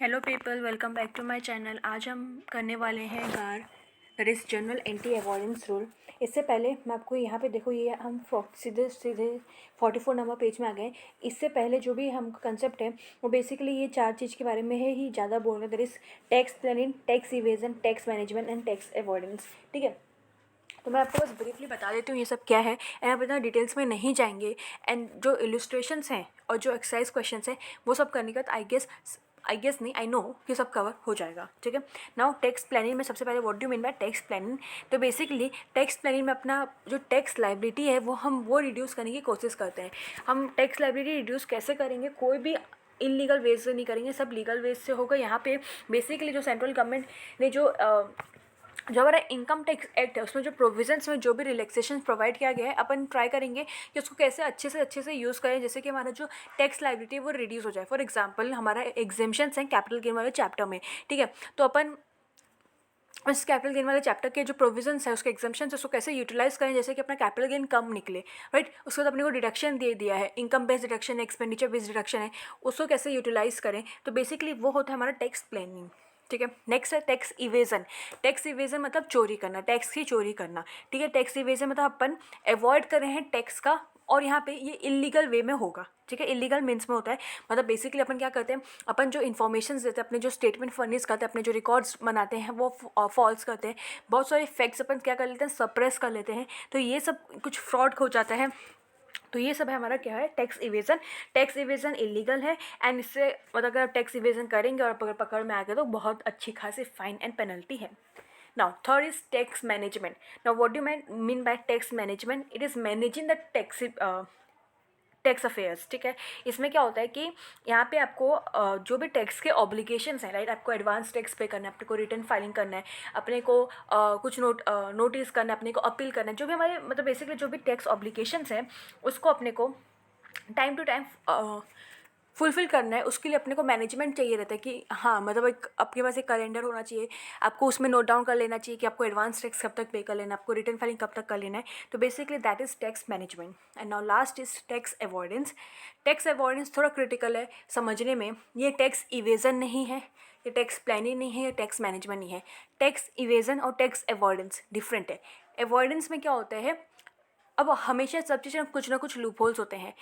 Hello people, welcome back to my channel. आज हम करने वाले हैं GAAR, that is general anti avoidance rule. इससे पहले मैं आपको यहाँ पे देखो, ये हम सीधे 44 नंबर पेज में आ गए। इससे पहले जो भी हम कंसेप्ट है वो बेसिकली ये 4 चीज़ के बारे में है ही ज़्यादा बोल रहे हैं। That is tax planning, tax evasion, tax management and tax avoidance. ठीक है, तो मैं आपको बस ब्रीफली बता देती हूँ ये सब क्या है, एंड आप इतना डिटेल्स में नहीं जाएंगे। एंड जो इलस्ट्रेशंस हैं और जो एक्सरसाइज क्वेश्चंस हैं वो सब करने के बाद आई गेस नहीं, आई नो कि सब कवर हो जाएगा। ठीक है, नाउ टैक्स प्लानिंग में सबसे पहले what do mean by tax planning. तो बेसिकली टैक्स प्लानिंग में अपना जो टैक्स लायबिलिटी है वो रिड्यूस करने की कोशिश करते हैं। हम टैक्स लायबिलिटी रिड्यूस कैसे करेंगे? कोई भी इलीगल वेज से नहीं करेंगे, सब लीगल वेज से होगा। यहाँ पे बेसिकली जो सेंट्रल गवर्नमेंट ने जो हमारा इनकम टैक्स एक्ट है उसमें जो प्रोविजंस में जो भी रिलैक्सेशन प्रोवाइड किया गया है, अपन ट्राई करेंगे कि उसको कैसे अच्छे से यूज़ करें, जैसे कि हमारा जो टैक्स लायबिलिटी है वो रिड्यूस हो जाए। फॉर एग्जांपल हमारा एग्जेम्पशंस हैं कैपिटल गेन वाले चैप्टर में। ठीक है, तो अपन इस कैपिटल गेन वाले चैप्टर के जो प्रोविजंस है उसके एग्जाम्पशन है उसको कैसे यूटिलाइज करें, जैसे कि अपना कैपिटल गेन कम निकले, राइट। उसके बाद अपने को डिडक्शन दे दिया है, इनकम बेस्ड डिडक्शन है, एक्सपेंडिचर बेस्ड डिडक्शन है, उसको कैसे यूटिलाइज करें। तो बेसिकली वो होता है हमारा टैक्स प्लानिंग। ठीक है, नेक्स्ट है टैक्स इवेजन। टैक्स इवेजन मतलब चोरी करना, टैक्स की चोरी करना। ठीक है, टैक्स इवेजन मतलब अपन अवॉइड कर रहे हैं टैक्स का, और यहाँ पे ये इलीगल वे में होगा। ठीक है, इलीगल मीन्स में होता है, मतलब बेसिकली अपन क्या करते हैं, अपन जो इन्फॉर्मेशन देते हैं, अपने जो स्टेटमेंट फर्निश करते हैं, अपने जो रिकॉर्ड्स बनाते हैं वो फॉल्स करते हैं। बहुत सारे फैक्ट्स अपन क्या कर लेते हैं, सप्रेस कर लेते हैं। तो ये सब कुछ फ्रॉड हो जाता है। तो ये सब है हमारा क्या है, tax evasion. Tax evasion illegal है, एंड इससे मतलब अगर आप टैक्स इवेजन करेंगे और अगर पकड़ में आ गए तो बहुत अच्छी खासी फाइन एंड पेनल्टी है। Now, third is tax management. Now, what do you mean by tax management? It is managing the tax affairs. ठीक है, इसमें क्या होता है कि यहाँ पे आपको जो भी टैक्स के ऑब्लिगेशंस हैं, राइट, आपको एडवांस टैक्स पे करना है, अपने को रिटर्न फाइलिंग करना है, अपने को कुछ नोटिस करना है, अपने को अपील करना है, जो भी हमारे मतलब बेसिकली जो भी टैक्स ऑब्लिगेशंस हैं उसको अपने को टाइम टू टाइम फुलफ़िल करना है। उसके लिए अपने को मैनेजमेंट चाहिए रहता है कि हाँ, मतलब एक आपके पास एक कैलेंडर होना चाहिए, आपको उसमें नोट डाउन कर लेना चाहिए कि आपको एडवांस टैक्स कब तक पे कर लेना है, आपको रिटर्न फाइलिंग कब तक कर लेना है। तो basically that is tax management. And now last is tax avoidance. Tax avoidance थोड़ा क्रिटिकल है समझने में। ये टैक्स इवेजन नहीं है, ये टैक्स प्लानिंग नहीं है, ये टैक्स मैनेजमेंट नहीं है। टैक्स इवेजन और टैक्स अवॉइडेंस डिफरेंट है। अवॉइडेंस में क्या होता है, अब हमेशा सब चीज़ें कुछ ना कुछ लूप होल्स होते हैं।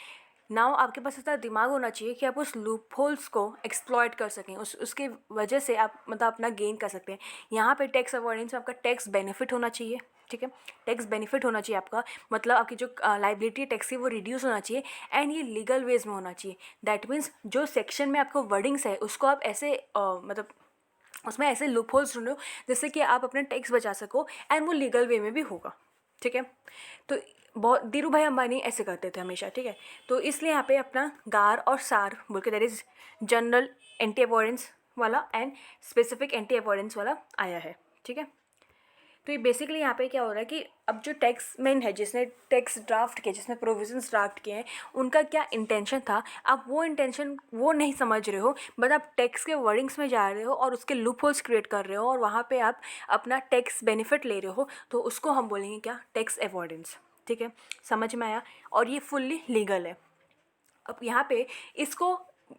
नाउ आपके पास इतना दिमाग होना चाहिए कि आप उस लूप होल्स को एक्सप्लॉयट कर सकें, उसकी वजह से आप मतलब अपना गेन कर सकते हैं। यहाँ पे टैक्स अवॉइडेंस में आपका टैक्स बेनिफिट होना चाहिए। ठीक है, टैक्स बेनिफिट होना चाहिए आपका, मतलब आपकी जो लाइबिलिटी टैक्स की वो रिड्यूस होना चाहिए, एंड ये लीगल वेज में होना चाहिए। दैट मीन्स जो सेक्शन में आपको वर्डिंग्स है उसको आप ऐसे मतलब उसमें ऐसे लूप होल्स ढूंढो जिससे कि आप अपना टैक्स बचा सको, एंड वो लीगल वे में भी होगा। ठीक है, तो बहुत धीरू भाई अंबानी ऐसे करते थे हमेशा। ठीक है, तो इसलिए यहाँ पे अपना गार और सार बोल के that is general anti avoidance वाला एंड स्पेसिफिक एंटी अवॉइडेंस वाला आया है। ठीक है, तो ये बेसिकली यहाँ पे क्या हो रहा है कि अब जो टैक्स मैन है जिसने टैक्स ड्राफ्ट किया, जिसने प्रोविजंस ड्राफ्ट किए हैं, उनका क्या इंटेंशन था, आप वो इंटेंशन वो नहीं समझ रहे हो, बट आप टैक्स के वर्डिंग्स में जा रहे हो और उसके लूप होल्स क्रिएट कर रहे हो और वहाँ पे आप अपना टैक्स बेनिफिट ले रहे हो, तो उसको हम बोलेंगे क्या, टैक्स अवॉइडेंस। ठीक है, समझ में आया, और ये फुल्ली लीगल है। अब यहाँ पे इसको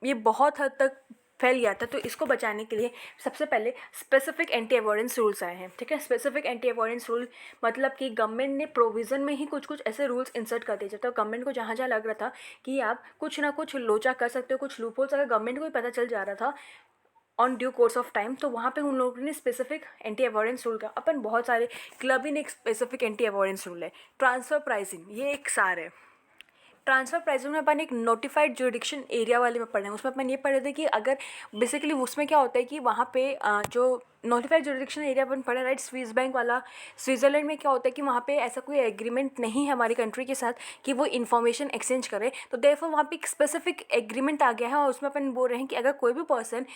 ये बहुत हद तक फैल गया था, तो इसको बचाने के लिए सबसे पहले स्पेसिफिक एंटी अवॉइडेंस रूल्स आए हैं। ठीक है, स्पेसिफिक एंटी अवॉइडेंस रूल मतलब कि गवर्नमेंट ने प्रोविज़न में ही कुछ कुछ ऐसे रूल्स इंसर्ट कर दिए, जब तक गवर्नमेंट को जहाँ जहाँ लग रहा था कि आप कुछ ना कुछ लोचा कर सकते हो, कुछ लूपहोल्स अगर गवर्नमेंट को भी पता चल जा रहा था on due course of time, तो वहाँ पे उन लोगों ने स्पेसिफिक एंटी अवॉइडेंस रूल का अपन बहुत सारे क्लब इन एक स्पेसिफिक एंटी अवॉइडेंस रूल है। ट्रांसफ़र प्राइसिंग ये एक सार है। ट्रांसफ़र प्राइसिंग में अपन एक नोटिफाइड जुरिडिक्शन एरिया वाले में पढ़े हैं, उसमें अपन ये पढ़े थे कि अगर बेसिकली उसमें क्या होता है कि वहाँ पे जो नोटिफाइड जुरिडिक्शन एरिया अपन पढ़े, राइट, स्विस बैंक वाला। स्विट्ज़रलैंड में क्या होता है कि वहाँ पे ऐसा कोई एग्रीमेंट नहीं है हमारी कंट्री के साथ कि वो इन्फॉर्मेशन एक्सचेंज करे, तो देयरफॉर वहाँ पे एक स्पेसिफिक एग्रीमेंट आ गया है, और उसमें अपन बोल रहे हैं कि अगर कोई भी पर्सन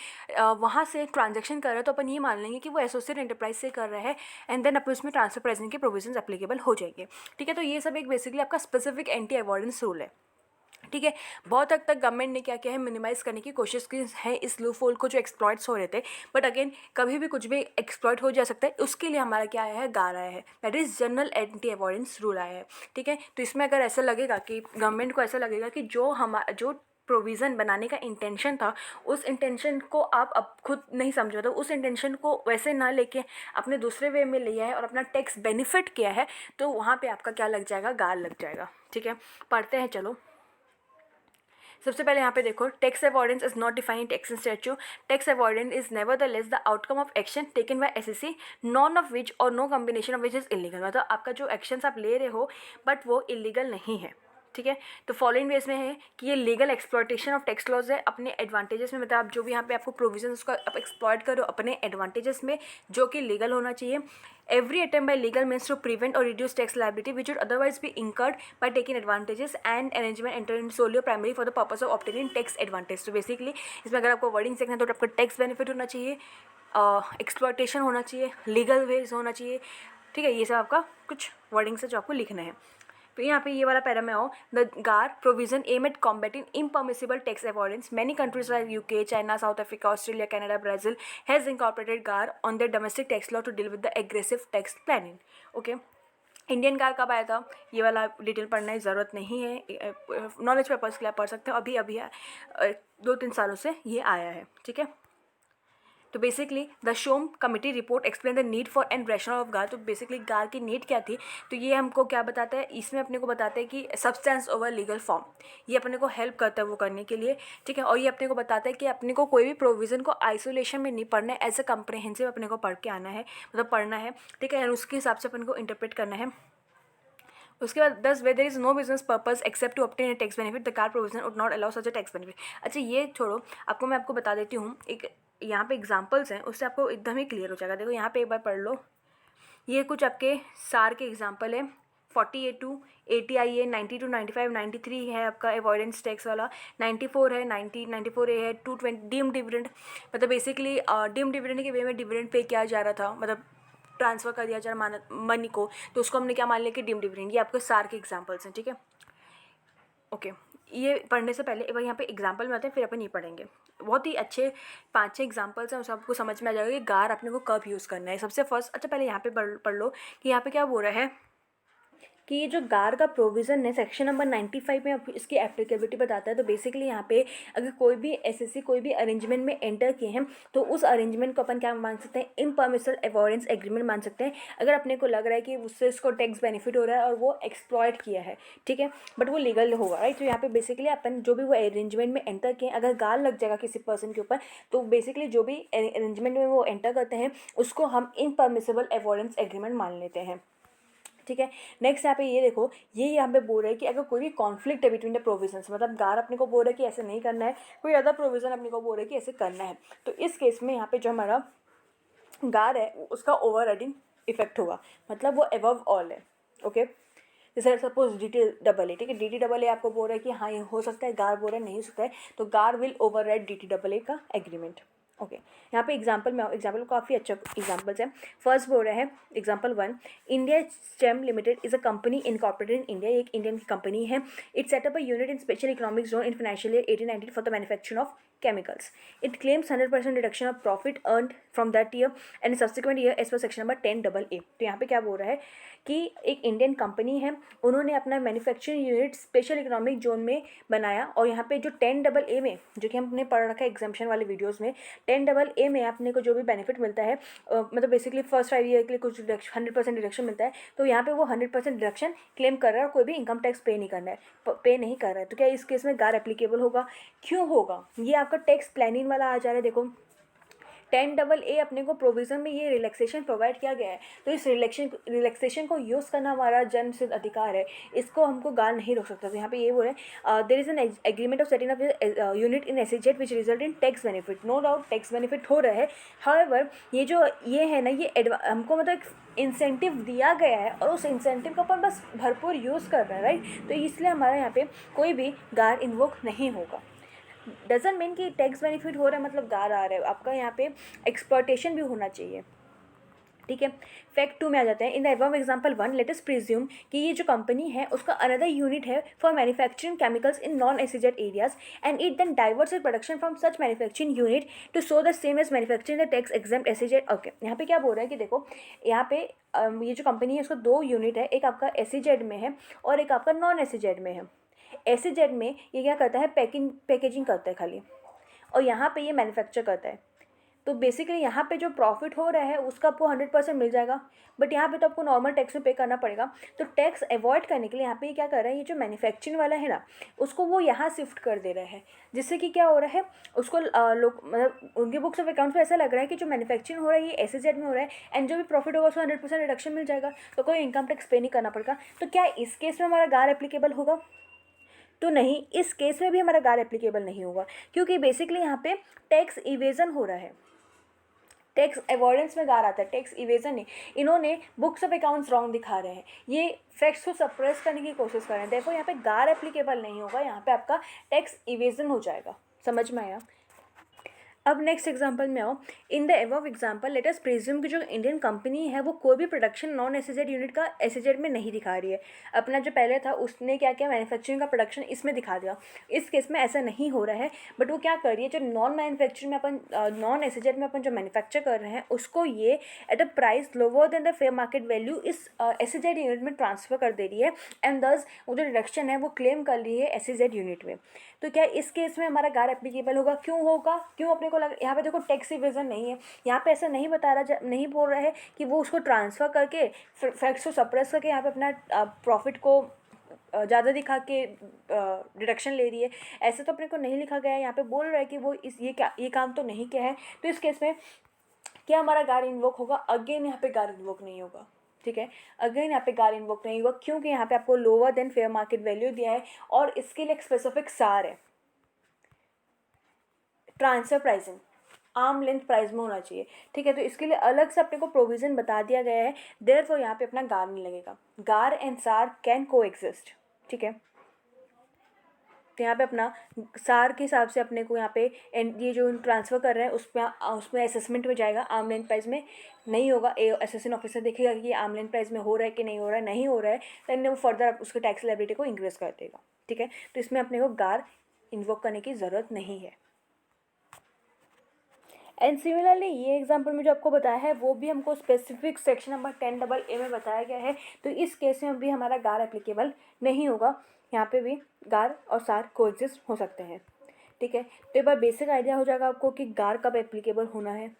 वहाँ से ट्रांजेक्शन कर रहा है तो अपन ये मान लेंगे कि वो एसोसिएट एंटरप्राइज से कर रहा है, एंड देन अपन उसमें ट्रांसफर प्राइसिंग के प्रोविजंस एप्लीकेबल हो जाएंगे। ठीक है, तो ये सब एक बेसिकली आपका स्पेसिफिक एंटी अवॉइडेंस रूल है। ठीक है, बहुत हद तक गवर्नमेंट ने क्या किया है, मिनिमाइज़ करने की कोशिश की है इस लूप होल को जो एक्सप्लॉइट्स हो रहे थे, बट अगेन कभी भी कुछ भी एक्सप्लॉइट हो जा सकता है। उसके लिए हमारा क्या आया है, गार आया है, that is general anti avoidance rule आया है। ठीक है, तो इसमें अगर ऐसा लगेगा कि गवर्नमेंट को ऐसा लगेगा कि जो प्रोविज़न बनाने का इंटेंशन था, उस इंटेंशन को आप अब खुद नहीं समझो, तो उस इंटेंशन को वैसे ना लेके अपने दूसरे वे में लिया है और अपना टैक्स बेनिफिट किया है, तो वहाँ पे आपका क्या लग जाएगा, गार लग जाएगा। ठीक है, पढ़ते हैं चलो। सबसे पहले यहाँ पे देखो, tax avoidance is not defined in tax statute. Tax avoidance is nevertheless the outcome of action taken by SSC, none of which or no combination of which is illegal. मतलब आपका जो एक्शंस आप ले रहे हो बट वो illegal नहीं है। ठीक है, तो फॉलोइंग वेज में है कि ये legal exploitation of tax laws है अपने एडवांटेजेस में, मतलब आप जो भी यहाँ पे आपको प्रोविजन उसका आप एक्सप्लॉयट करो अपने एडवांटेजेस में, जो कि लीगल होना चाहिए। Every attempt by legal means to prevent or reduce tax liability which would otherwise be incurred by taking advantages and arrangement entered in solely or primarily for the purpose of obtaining tax advantage। तो basically इसमें अगर आपको wording देखना है तो आपका tax benefit होना चाहिए, एक्सप्लॉयटेशन होना चाहिए, लीगल वेज होना चाहिए। ठीक है, ये सब आपका कुछ वर्डिंग्स है जो आपको लिखना है। तो यहाँ पे ये वाला पैरा में आओ, the GAAR provision aim at combating impermissible tax avoidance. Many countries like UK, China, South Africa, Australia, Canada, Brazil has incorporated GAAR on their domestic tax law to deal with the aggressive tax planning. Okay, Indian GAAR कब आया था, ये वाला detail पढ़ने की ज़रूरत नहीं है, नॉलेज पेपर्स के लिए पढ़ सकते हो। अभी अभी 2-3 सालों से ये आया है। ठीक है, तो basically the Shome committee report explain the need for and rational of गार। तो बेसिकली गार की नीड क्या थी, तो ये हमको क्या बताता है, इसमें अपने को बताता है कि सब्सटेंस ओवर लीगल फॉर्म, ये अपने को हेल्प करता है वो करने के लिए। ठीक है, और ये अपने को बताता है कि अपने को कोई भी प्रोविज़न को आइसोलेशन में नहीं पढ़ना है, एज ए कम्प्रहेंसिव अपने को पढ़ के आना है, मतलब पढ़ना है। ठीक है, और उसके हिसाब से अपन को इंटरप्रेट करना है। उसके बाद 10 where there is no business purpose except to obtain a tax benefit the GAAR provision would not allow such a tax benefit. अच्छा ये छोड़ो, आपको मैं आपको बता देती हूँ, एक यहाँ पे एग्जांपल्स हैं, उससे आपको एकदम ही क्लियर हो जाएगा। देखो यहाँ पे एक बार पढ़ लो, ये कुछ आपके सार के एग्जांपल है। 48 ATIA, 92, 95, 93 है आपका अवॉइडेंस टैक्स वाला, 94 है, 94A है, 220 डीम डिविडेंड, मतलब बेसिकली डीम डिविडेंड के वे में डिविडेंड पे किया जा रहा था, मतलब ट्रांसफ़र कर दिया जा रहा मनी को, तो उसको हमने क्या मान लिया कि डीम डिविडेंड। ये आपके सार के एग्जांपल्स हैं। ठीक है, ओके, ये पढ़ने से पहले एक बार यहाँ पे एग्जांपल में आते हैं, फिर अपन ये पढ़ेंगे। बहुत ही अच्छे 5-6 एग्जांपल्स हैं, उस आपको समझ में आ जाएगा कि गार अपने को कब यूज़ करना है। सबसे फर्स्ट, अच्छा पहले यहाँ पे पढ़ लो कि यहाँ पे क्या बोल रहा है कि ये जो गार का प्रोविज़न है सेक्शन नंबर 95 में इसकी एप्लीकेबिलिटी बताता है। तो बेसिकली यहाँ पे अगर कोई भी एसएससी कोई भी अरेंजमेंट में एंटर किए हैं तो उस अरेंजमेंट को अपन क्या मान सकते हैं, इम्परमिसिबल अवॉइडेंस एग्रीमेंट मान सकते हैं, अगर अपने को लग रहा है कि उससे इसको टैक्स बेनिफिट हो रहा है और वो एक्सप्लॉयट किया है। ठीक है, बट वो लीगल होगा, राइट। तो यहाँ पे बेसिकली अपन जो भी वो अरेंजमेंट में एंटर किए, अगर गार लग जाएगा किसी पर्सन के ऊपर, तो बेसिकली जो भी अरेंजमेंट में वो एंटर करते हैं उसको हम इम्परमिसिबल अवॉइडेंस एग्रीमेंट मान लेते हैं। ठीक है, नेक्स्ट यहाँ पे ये देखो, ये यहाँ पे बोल रहा है कि अगर कोई भी कॉन्फ्लिक्ट है बिटवीन द प्रोविजंस, मतलब गार अपने को बोल रहा है कि ऐसे नहीं करना है, कोई अदर प्रोविज़न अपने को बोल रहा है कि ऐसे करना है, तो इस केस में यहाँ पे जो हमारा गार है उसका ओवर राइडिंग इफेक्ट होगा, मतलब वो एबव ऑल है। ओके, जैसे सपोज DTAA, ठीक है, DTAA आपको बोल रहा है कि हाँ ये हो सकता है, गार बोल रहा है नहीं हो सकता है, तो गार विल ओवर राइड DTAA का एग्रीमेंट। ओके, यहाँ पे एग्जाम्पल में एग्जाम्पल काफ़ी अच्छा एग्जाम्पल्स है। फर्स्ट बोल रहा है example 1, India stem limited is a company incorporated in India, एक इंडियन की कंपनी है। It setup a unit in special economic zone in financial year 1890 for the manufacturing of chemicals. It claims 100% reduction of profit earned from that year and subsequent year as per section number 10AA। तो यहाँ पे क्या बोल रहा है कि एक Indian company है, उन्होंने अपना manufacturing unit special economic zone में बनाया, और यहाँ पे जो 10AA में, जो कि हमने पढ़ रखा है एग्जाम्पशन वाले वीडियोज़ में, 10AA में अपने को जो भी बेनिफिट मिलता है, मतलब बेसिकली फर्स्ट 5 ईयर के लिए कुछ 100% डिडक्शन मिलता है, तो यहाँ पे वो 100% डिडक्शन क्लेम कर रहा है और कोई भी इनकम टैक्स पे नहीं करना है, पे नहीं कर रहा है। तो क्या इस केस में गार एप्लीकेबल होगा? क्यों होगा? ये आपका टैक्स प्लानिंग वाला आ जा रहा है। देखो 10AA अपने को प्रोविज़न में ये रिलैक्सेशन प्रोवाइड किया गया है, तो इस रिलैक्सेशन को यूज़ करना हमारा जन्म सिद्ध अधिकार है, इसको हमको गार नहीं रोक सकता। तो यहाँ पे ये बोले there is an agreement of setting up unit in SEZ which result in tax benefit. No doubt tax benefit हो रहा है, हाउएवर ये है ना, ये हमको मतलब इंसेंटिव दिया गया है और उस इंसेंटिव का अपन बस भरपूर यूज़ कर रहे हैं, राइट। तो इसलिए हमारा यहाँ पे कोई भी गार इन्वोक नहीं होगा। डजंट मीन कि टैक्स बेनिफिट हो रहा है मतलब गार आ रहा है, आपका यहाँ पे एक्सप्लॉयटेशन भी होना चाहिए। ठीक है, फैक्ट 2 में आ जाते हैं। In the above example 1 let us presume कि ये जो कंपनी है उसका अनदर यूनिट है for manufacturing chemicals in non SEZ areas and it then diverts it production from such manufacturing unit to so the same as manufacturing the tax exempt SEZ. Okay, यहाँ पे क्या बोल रहा है कि देखो यहाँ पे ये जो कंपनी है उसका 2 यूनिट है, एक आपका एसईजेड में है और एक आपका नॉन एसईजेड में है। SEZ में ये क्या करता है, पैकेजिंग करता है खाली, और यहाँ पे ये मैन्युफैक्चर करता है। तो बेसिकली यहाँ पे जो प्रॉफिट हो रहा है उसका आपको 100% मिल जाएगा, बट यहाँ पे तो आपको नॉर्मल टैक्स में पे करना पड़ेगा। तो टैक्स अवॉइड करने के लिए यहाँ पे ये क्या कर रहा है, ये जो मैन्युफैक्चरिंग वाला है ना, उसको वो यहाँ शिफ्ट कर दे रहा है, जिससे कि क्या हो रहा है, उसको लोग मतलब उनके बुक्स ऑफ अकाउंट्स में ऐसा लग रहा है कि जो मैन्युफैक्चरिंग हो रहा है ये SEZ में हो रहा है, एंड जो भी प्रॉफिट होगा उसको 100% रिडक्शन मिल जाएगा, तो कोई इनकम टैक्स पे नहीं करना पड़ेगा। तो क्या इस केस में हमारा गार एप्लीकेबल होगा? तो नहीं, इस केस में भी हमारा गार एप्लीकेबल नहीं होगा, क्योंकि बेसिकली यहाँ पे टैक्स इवेजन हो रहा है। टैक्स अवॉइडेंस में गार आता है, टैक्स इवेजन नहीं। इन्होंने बुक्स ऑफ अकाउंट्स रॉन्ग दिखा रहे हैं, ये फैक्ट्स को सप्रेस करने की कोशिश कर रहे हैं। देखो यहाँ पे गार एप्लीकेबल नहीं होगा, यहाँ पे आपका टैक्स इवेजन हो जाएगा। समझ में आया? अब नेक्स्ट एग्जांपल में आओ। In the above example let us presume कि जो इंडियन कंपनी है वो कोई भी प्रोडक्शन नॉन SEZ यूनिट का SEZ में नहीं दिखा रही है। अपना जो पहले था उसने क्या किया, मैन्युफैक्चरिंग का प्रोडक्शन इसमें दिखा दिया। इस केस में ऐसा नहीं हो रहा है, बट वो क्या कर रही है, जो नॉन मैन्युफैक्चरिंग में अपन नॉन SEZ में अपन जो मैन्युफैक्चर कर रहे हैं उसको ये at a price lower than the fair market value इस SEZ यूनिट में ट्रांसफर कर दे रही है, एंड दस वो जो रिडक्शन है वो क्लेम कर रही है SEZ यूनिट में। तो क्या इस केस में हमारा गार एप्लीकेबल होगा? क्यों होगा? क्यों अपने को यहाँ पे देखो टैक्स इवेजन नहीं है, यहाँ पे ऐसा नहीं बता रहा, नहीं बोल रहा है कि वो उसको ट्रांसफ़र करके फैक्ट्स को सप्रेस करके यहाँ पे अपना प्रॉफिट को ज़्यादा दिखा के डिडक्शन ले रही है। ऐसे तो अपने को नहीं लिखा गया है, यहाँ पे बोल रहा है कि वो ये काम तो नहीं किया है। तो इस केस में क्या हमारा गार इन्वोक होगा? अगेन यहाँ पे गार इन्वोक नहीं होगा। ठीक है, अगेन यहाँ पे गार इन्वोक नहीं होगा, क्योंकि यहाँ पे आपको lower than fair market value दिया है और इसके लिए एक स्पेसिफिक सार है, transfer pricing arm length price में होना चाहिए। ठीक है, तो इसके लिए अलग से अपने को प्रोविज़न बता दिया गया है, देयरफॉर यहाँ पे अपना गार नहीं लगेगा। गार एंड सार कैन को एग्जिस्ट। ठीक है, तो यहाँ पे अपना सार के हिसाब से अपने को यहाँ पे ये जो ट्रांसफ़र कर रहे हैं उसमें असेसमेंट में जाएगा, आर्म लेंथ प्राइस में नहीं होगा। असेसिंग ऑफिसर देखेगा कि ये आर्म लेंथ प्राइस में हो रहा है कि नहीं हो रहा है, नहीं हो रहा है तो वो फर्दर उसके टैक्स लायबिलिटी को इंक्रीज कर देगा। ठीक है, तो इसमें अपने को गार इन्वोक करने की ज़रूरत नहीं है। एंड सिमिलरली ये एग्जांपल में जो आपको बताया है वो भी हमको स्पेसिफिक सेक्शन नंबर 10AA में बताया गया है, तो इस केस में भी हमारा गार एप्लीकेबल नहीं होगा। यहाँ पे भी गार और सार कोएग्जिस्ट हो सकते हैं। ठीक है, तो एक बार बेसिक आइडिया हो जाएगा आपको कि गार कब एप्लीकेबल होना है,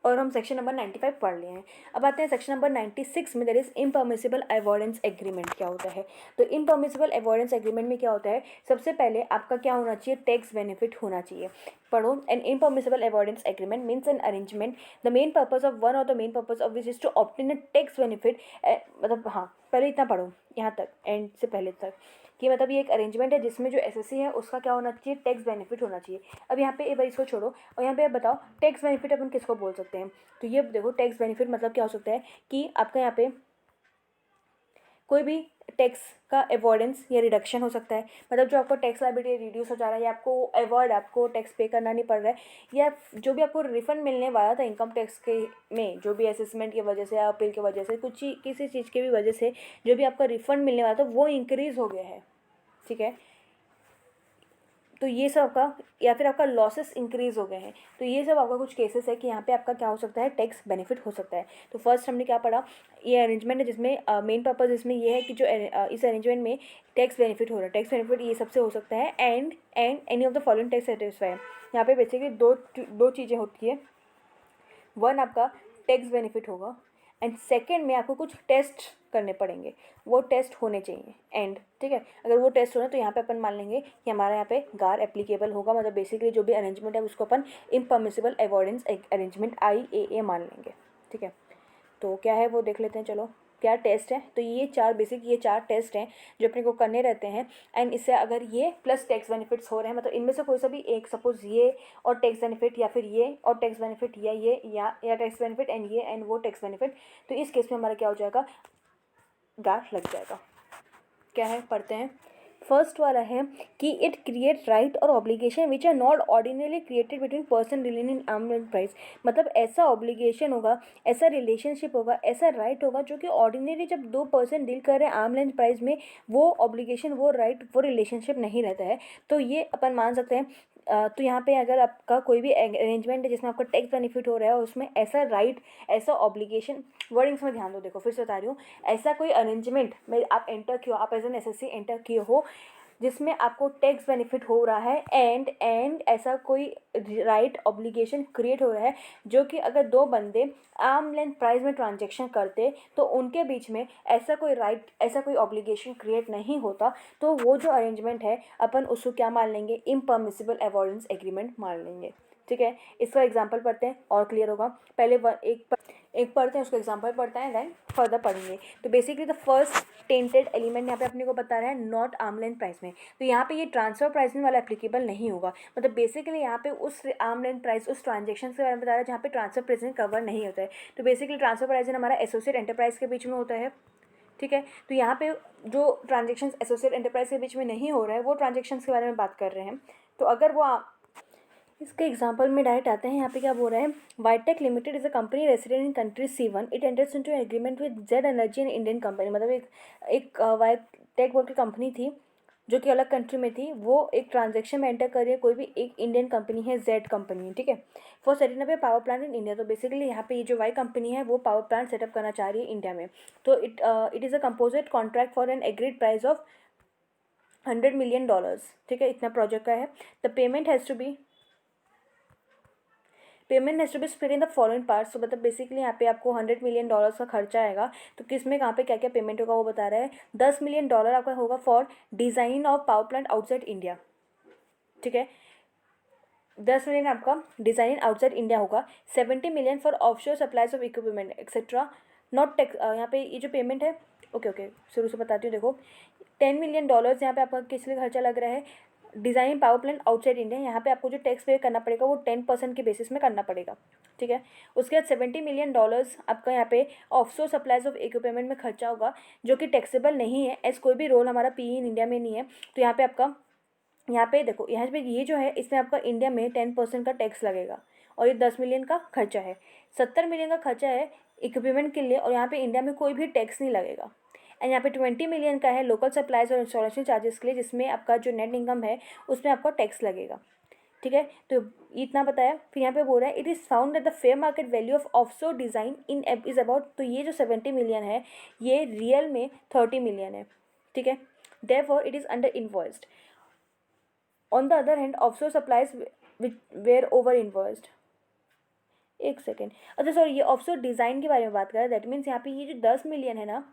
और हम सेक्शन नंबर 95 पढ़ लिए हैं। अब आते हैं सेक्शन नंबर 96 में, दैट इज इम्परमिसिबल अवॉइडेंस एग्रीमेंट क्या होता है। तो इम्परमिसिबल अवॉइडेंस एग्रीमेंट में क्या होता है, सबसे पहले आपका क्या होना चाहिए, टैक्स बेनिफिट होना चाहिए। पढ़ो, an impermissible avoidance agreement means an arrangement the main purpose of one or the main purpose of which is to obtain a tax benefit. मतलब हाँ, पहले इतना पढ़ो यहाँ तक, एंड से पहले तक, कि मतलब ये एक अरेंजमेंट है जिसमें जो SSC है उसका क्या होना चाहिए, टैक्स बेनिफिट होना चाहिए। अब यहाँ पे एक बार इसको छोड़ो और यहाँ पे आप बताओ टैक्स बेनिफिट अपन किसको बोल सकते हैं। तो ये देखो टैक्स बेनिफिट मतलब क्या हो सकता है कि आपका यहाँ पे कोई भी टैक्स का अवॉइडेंस या रिडक्शन हो सकता है, मतलब जो आपको टैक्स लायबिलिटी रिड्यूस हो जा रहा है या आपको अवॉइड, आपको टैक्स पे करना नहीं पड़ रहा है, या जो भी आपको रिफंड मिलने वाला था इनकम टैक्स के में, जो भी असेसमेंट की वजह से या अपील की वजह से किसी चीज़ की भी वजह से जो भी आपका रिफंड मिलने वाला था वो इंक्रीज़ हो गया है। ठीक है, तो ये सब आपका, या फिर आपका लॉसेस इंक्रीज़ हो गए हैं, तो ये सब आपका कुछ केसेस है कि यहाँ पे आपका क्या हो सकता है, टैक्स बेनिफिट हो सकता है। तो फर्स्ट हमने क्या पढ़ा, ये अरेंजमेंट है जिसमें मेन पर्पज़ इसमें ये है कि जो इस अरेंजमेंट में टैक्स बेनिफिट हो रहा है, टैक्स बेनिफिट ये सबसे हो सकता है, and any of the following tax satisfy. यहाँ पे बेसिकली दो चीज़ें होती है, वन आपका टैक्स बेनिफिट होगा, एंड सेकेंड में आपको कुछ टेस्ट करने पड़ेंगे, वो टेस्ट होने चाहिए एंड। ठीक है, अगर वो टेस्ट हो रहे तो यहाँ पे अपन मान लेंगे कि हमारा यहाँ पे गार एप्लीकेबल होगा, मतलब बेसिकली जो भी अरेंजमेंट है उसको अपन इम्परमिसिबल अवॉइडेंस अरेंजमेंट IAA मान लेंगे। ठीक है, तो क्या है वो देख लेते हैं, चलो क्या टेस्ट है। तो ये चार टेस्ट हैं जो अपने को करने रहते हैं, एंड इससे अगर ये प्लस टैक्स बेनिफिट्स हो रहे हैं, मतलब इनमें से कोई सा भी एक, सपोज ये और टैक्स बेनिफिट, या फिर ये और टैक्स बेनिफिट, या ये या टैक्स बेनिफिट एंड ये एंड वो टैक्स बेनिफिट, तो इस केस में हमारा क्या हो जाएगा, गार लग जाएगा। क्या है पढ़ते हैं। फर्स्ट वाला है कि इट क्रिएट राइट और obligation which are not ordinary created between person dealing in arm length price. मतलब ऐसा ऑब्लिगेशन होगा, ऐसा रिलेशनशिप होगा, ऐसा राइट होगा जो कि ऑर्डिनरी जब दो पर्सन डील कर रहे हैं आर्म लेंथ प्राइस में, वो ऑब्लिगेशन, वो राइट, वो रिलेशनशिप नहीं रहता है। तो ये अपन मान सकते हैं तो यहाँ पे अगर आपका कोई भी अरेंजमेंट है जिसमें आपका टैक्स बेनिफिट हो रहा है और उसमें ऐसा राइट, ऐसा ऑब्लिगेशन, वर्डिंग्स में ध्यान दो, देखो फिर से बता रही हूँ, ऐसा कोई अरेंजमेंट में आप एंटर किए हो, आप एज एन एसएससी एंटर किए हो जिसमें आपको टैक्स बेनिफिट हो रहा है एंड ऐसा कोई राइट ऑब्लिगेशन क्रिएट हो रहा है जो कि अगर दो बंदे आर्म लेंथ प्राइस में ट्रांजेक्शन करते तो उनके बीच में ऐसा कोई राइट, ऐसा कोई ऑब्लिगेशन क्रिएट नहीं होता, तो वो जो अरेंजमेंट है अपन उसको क्या मान लेंगे, इम्परमिसिबल अवॉइडेंस एग्रीमेंट मान लेंगे। ठीक है, इसका एग्जांपल पढ़ते हैं और क्लियर होगा। पहले एक पढ़ते हैं, उसको एग्जांपल पढ़ते हैं, देन फर्दर पढ़ेंगे। तो basically the first tainted element यहाँ पे अपने को बता रहा है नॉट आर्म लेंथ प्राइस में, तो यहाँ पे ये ट्रांसफर प्राइसिंग वाला एप्लीकेबल नहीं होगा। मतलब बेसिकली यहाँ पे उस आर्म लेंथ प्राइस, उस ट्रांजेक्शन के बारे में बता रहा है जहाँ पे ट्रांसफर प्राइसिंग कवर नहीं होता है। तो बेसिकली ट्रांसफर प्राइसिंग हमारा एसोसिएट एंटरप्राइज के बीच में होता है। ठीक है, तो यहाँ पे जो ट्रांजेक्शन एसोसिएट एंटरप्राइज के बीच में नहीं हो रहा है वो ट्रांजेक्शन के बारे में बात कर रहे हैं। तो अगर वो इसके एग्जांपल में डायरेक्ट आते हैं, यहाँ पे क्या बोल रहा है, Ytech limited is a company resident in country C1, it enters into agreement with Z energy an Indian company. मतलब एक वाइटेक बोल की कंपनी थी जो कि अलग कंट्री में थी, वो एक ट्रांजेक्शन में एंटर कर रही है, कोई भी एक इंडियन कंपनी है, जेड कंपनी है। ठीक है, for setting up A power plant in India. तो बेसिकली यहाँ पे ये जो वाई कंपनी है वो पावर प्लांट सेटअप करना चाह रही है इंडिया में। तो it is a composite contract for an agreed price of $100 million। ठीक है, इतना प्रोजेक्ट का है। The payment has to be split in the following parts. तो मतलब बेसिकली यहाँ पे आपको $100 million का खर्चा आएगा। तो किस में कहाँ पे क्या क्या पेमेंट होगा वो बता रहा है। $10 million आपका होगा for design of power plant outside India. ठीक है, 10 मिलियन आपका डिज़ाइन आउटसाइड इंडिया होगा। 70 million for offshore supplies of equipment etcetera not tax. यहाँ पे ये जो पेमेंट है, ओके शुरू से बताती हूँ। देखो $10 million यहाँ पे आपका किस लिए खर्चा लग रहा है, design power plant outside India. यहाँ पे आपको जो टैक्स पे करना पड़ेगा वो 10% के बेसिस में करना पड़ेगा। ठीक है, उसके बाद $70 million आपका यहाँ पे ऑफशोर सप्लाईज ऑफ इक्विपमेंट में खर्चा होगा जो कि टैक्सेबल नहीं है, एज कोई भी रोल हमारा पी इन इंडिया में नहीं है। तो यहाँ पे आपका, यहाँ पे देखो, यहाँ पे ये जो है इसमें आपका इंडिया में 10% का टैक्स लगेगा और ये 10 मिलियन का खर्चा है। 70 मिलियन का खर्चा है इक्विपमेंट के लिए और यहाँ पे इंडिया में कोई भी टैक्स नहीं लगेगा। एंड यहाँ पे 20 मिलियन का है लोकल सप्लाईज और इंस्टॉलेशन चार्जेस के लिए, जिसमें आपका जो नेट इनकम है उसमें आपका टैक्स लगेगा। ठीक है, तो इतना बताया। फिर यहाँ पे बोल रहा है it is found that the fair market value of offshore design in is about, तो ये जो 70 मिलियन है ये रियल में 30 मिलियन है। ठीक है, therefore it is under invoiced. On the other hand offshore supplies were over invoiced. एक सेकेंड, अच्छा सॉरी, ये ऑफशोर डिज़ाइन के बारे में बात कर रहा है। दैट मीन्स यहाँ पे ये जो 10 मिलियन है ना,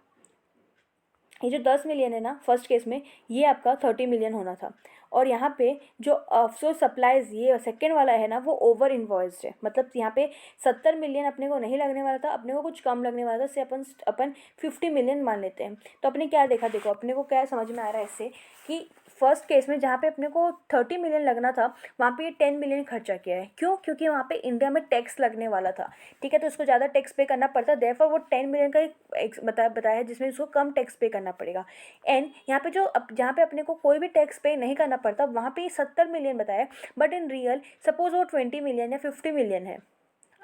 ये जो 10 मिलियन है ना फर्स्ट केस में, ये आपका 30 मिलियन होना था। और यहाँ पे जो ऑफशोर सप्लाईज ये सेकेंड वाला है ना वो ओवर इन्वॉइस्ड है। मतलब यहाँ पे 70 मिलियन अपने को नहीं लगने वाला था, अपने को कुछ कम लगने वाला था, इससे अपन 50 मिलियन मान लेते हैं। तो अपने क्या देखा, देखो अपने को क्या समझ में आ रहा है इससे कि फर्स्ट केस में जहाँ पे अपने को 30 मिलियन लगना था वहाँ पे ये 10 मिलियन खर्चा किया है। क्यों? क्योंकि वहाँ पे इंडिया में टैक्स लगने वाला था। ठीक है, तो उसको ज़्यादा टैक्स पे करना पड़ता, देयरफॉर वो 10 मिलियन का एक बताया जिसमें उसको कम टैक्स पे करना पड़ेगा। एंड यहाँ पे जो जहाँ पे अपने को कोई भी टैक्स पे नहीं करना पड़ता वहाँ पे 70 मिलियन बताया, बट इन रियल सपोज वो 20 मिलियन या 50 मिलियन है,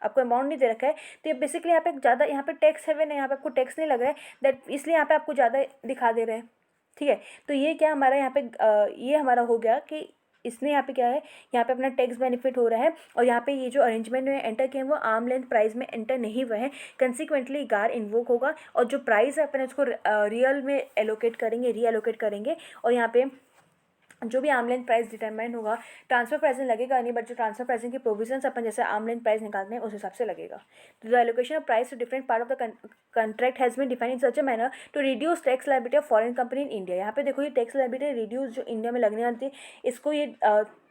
आपको अमाउंट नहीं दे रखा है। तो ये बेसिकली यहाँ पे ज़्यादा, यहाँ पे टैक्स हेवन है, यहाँ पे आपको टैक्स नहीं लग रहा है, दैट इसलिए यहाँ पे आपको ज़्यादा दिखा दे रहे हैं। ठीक है, तो ये क्या हमारा यहाँ पे ये हमारा हो गया कि इसने यहाँ पे क्या है, यहाँ पे अपना टैक्स बेनिफिट हो रहा है और यहाँ पे ये जो अरेंजमेंट में एंटर किए हैं वो आर्म लेंथ प्राइस में एंटर नहीं हुए हैं। कंसिक्वेंटली गार इन्वोक होगा और जो प्राइस है अपन उसको रियल में एलोकेट करेंगे, रीएलोकेट करेंगे और यहाँ पे जो भी आर्म लेंथ प्राइस डिटरमाइन होगा, ट्रांसफर प्राइसिंग लगेगा नहीं, बट जो ट्रांसफर प्राइसिंग की प्रोविजंस अपन जैसे आर्म लेंथ प्राइस निकालते हैं उस हिसाब से लगेगा। The allocation of price to different part of the contract has been defined in such a manner to reduce tax liability of foreign company in India. यहाँ पे देखो ये टैक्स लायबिलिटी रिड्यूस जो इंडिया में लगने वाली थी, इसको ये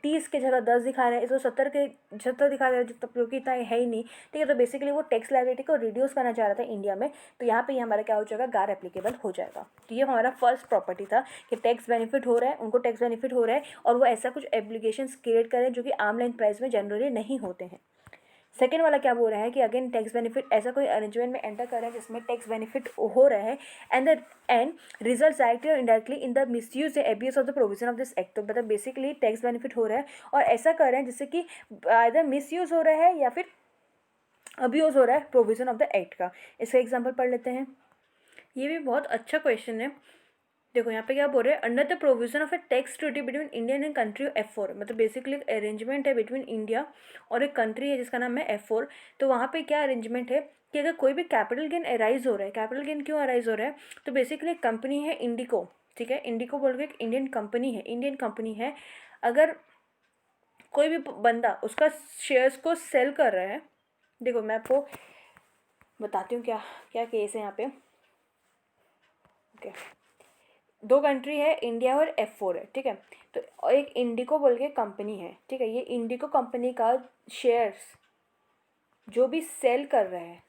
30 के जगह 10 दिखा रहे हैं, इसको 70 दिखा रहे हैं, जो कि इतना है ही नहीं। ठीक है, तो बेसिकली वो टैक्स लायबिलिटी को रिड्यूस करना चाह रहा था इंडिया में, तो यहाँ पे ये हमारा क्या हो जाएगा, गार एप्लीकेबल हो जाएगा। तो ये हमारा फर्स्ट प्रॉपर्टी था कि टैक्स बेनिफिट हो रहा है, उनको टैक्स बेनिफिट हो रहा है और वो ऐसा कुछ एप्लीकेशंस क्रिएट करें जो कि आर्म लेंथ प्राइस में जनरली नहीं होते हैं। सेकेंड वाला क्या बोल रहा है कि अगेन टैक्स बेनिफिट ऐसा कोई अरेंजमेंट में एंटर कर रहा है जिसमें टैक्स बेनिफिट हो रहा है एंड रिजल्ट डायरेक्टली और indirectly in the misuse abuse of the provision of this act. तो मतलब बेसिकली टैक्स बेनिफिट हो रहा है और ऐसा कर रहे हैं जिससे कि आइदर मिसयूज हो रहा है या फिर अब्यूज हो रहा है प्रोविजन ऑफ द एक्ट का। इसका एग्जाम्पल पढ़ लेते हैं। ये भी बहुत अच्छा क्वेश्चन है, देखो यहाँ पे क्या बोल रहे हैं, under the provision of A tax treaty between Indian and country F4, मतलब बेसिकली एक अरेंजमेंट है बिटवीन इंडिया और एक कंट्री है जिसका नाम है F4। तो वहाँ पे क्या अरेंजमेंट है कि अगर कोई भी कैपिटल गेन अराइज हो रहा है, कैपिटल गेन क्यों अराइज हो रहा है, तो बेसिकली एक कंपनी है इंडिको, ठीक है, इंडिको बोल के एक इंडियन कंपनी है, अगर कोई भी बंदा उसका शेयर्स को सेल कर रहा है, देखो मैं आपको बताती हूँ क्या क्या केस है यहाँ पे। ओके, दो कंट्री है, इंडिया और F4 है, ठीक है। तो एक इंडिको बोल के कंपनी है, ठीक है, ये इंडिको कंपनी का शेयर्स जो भी सेल कर रहा है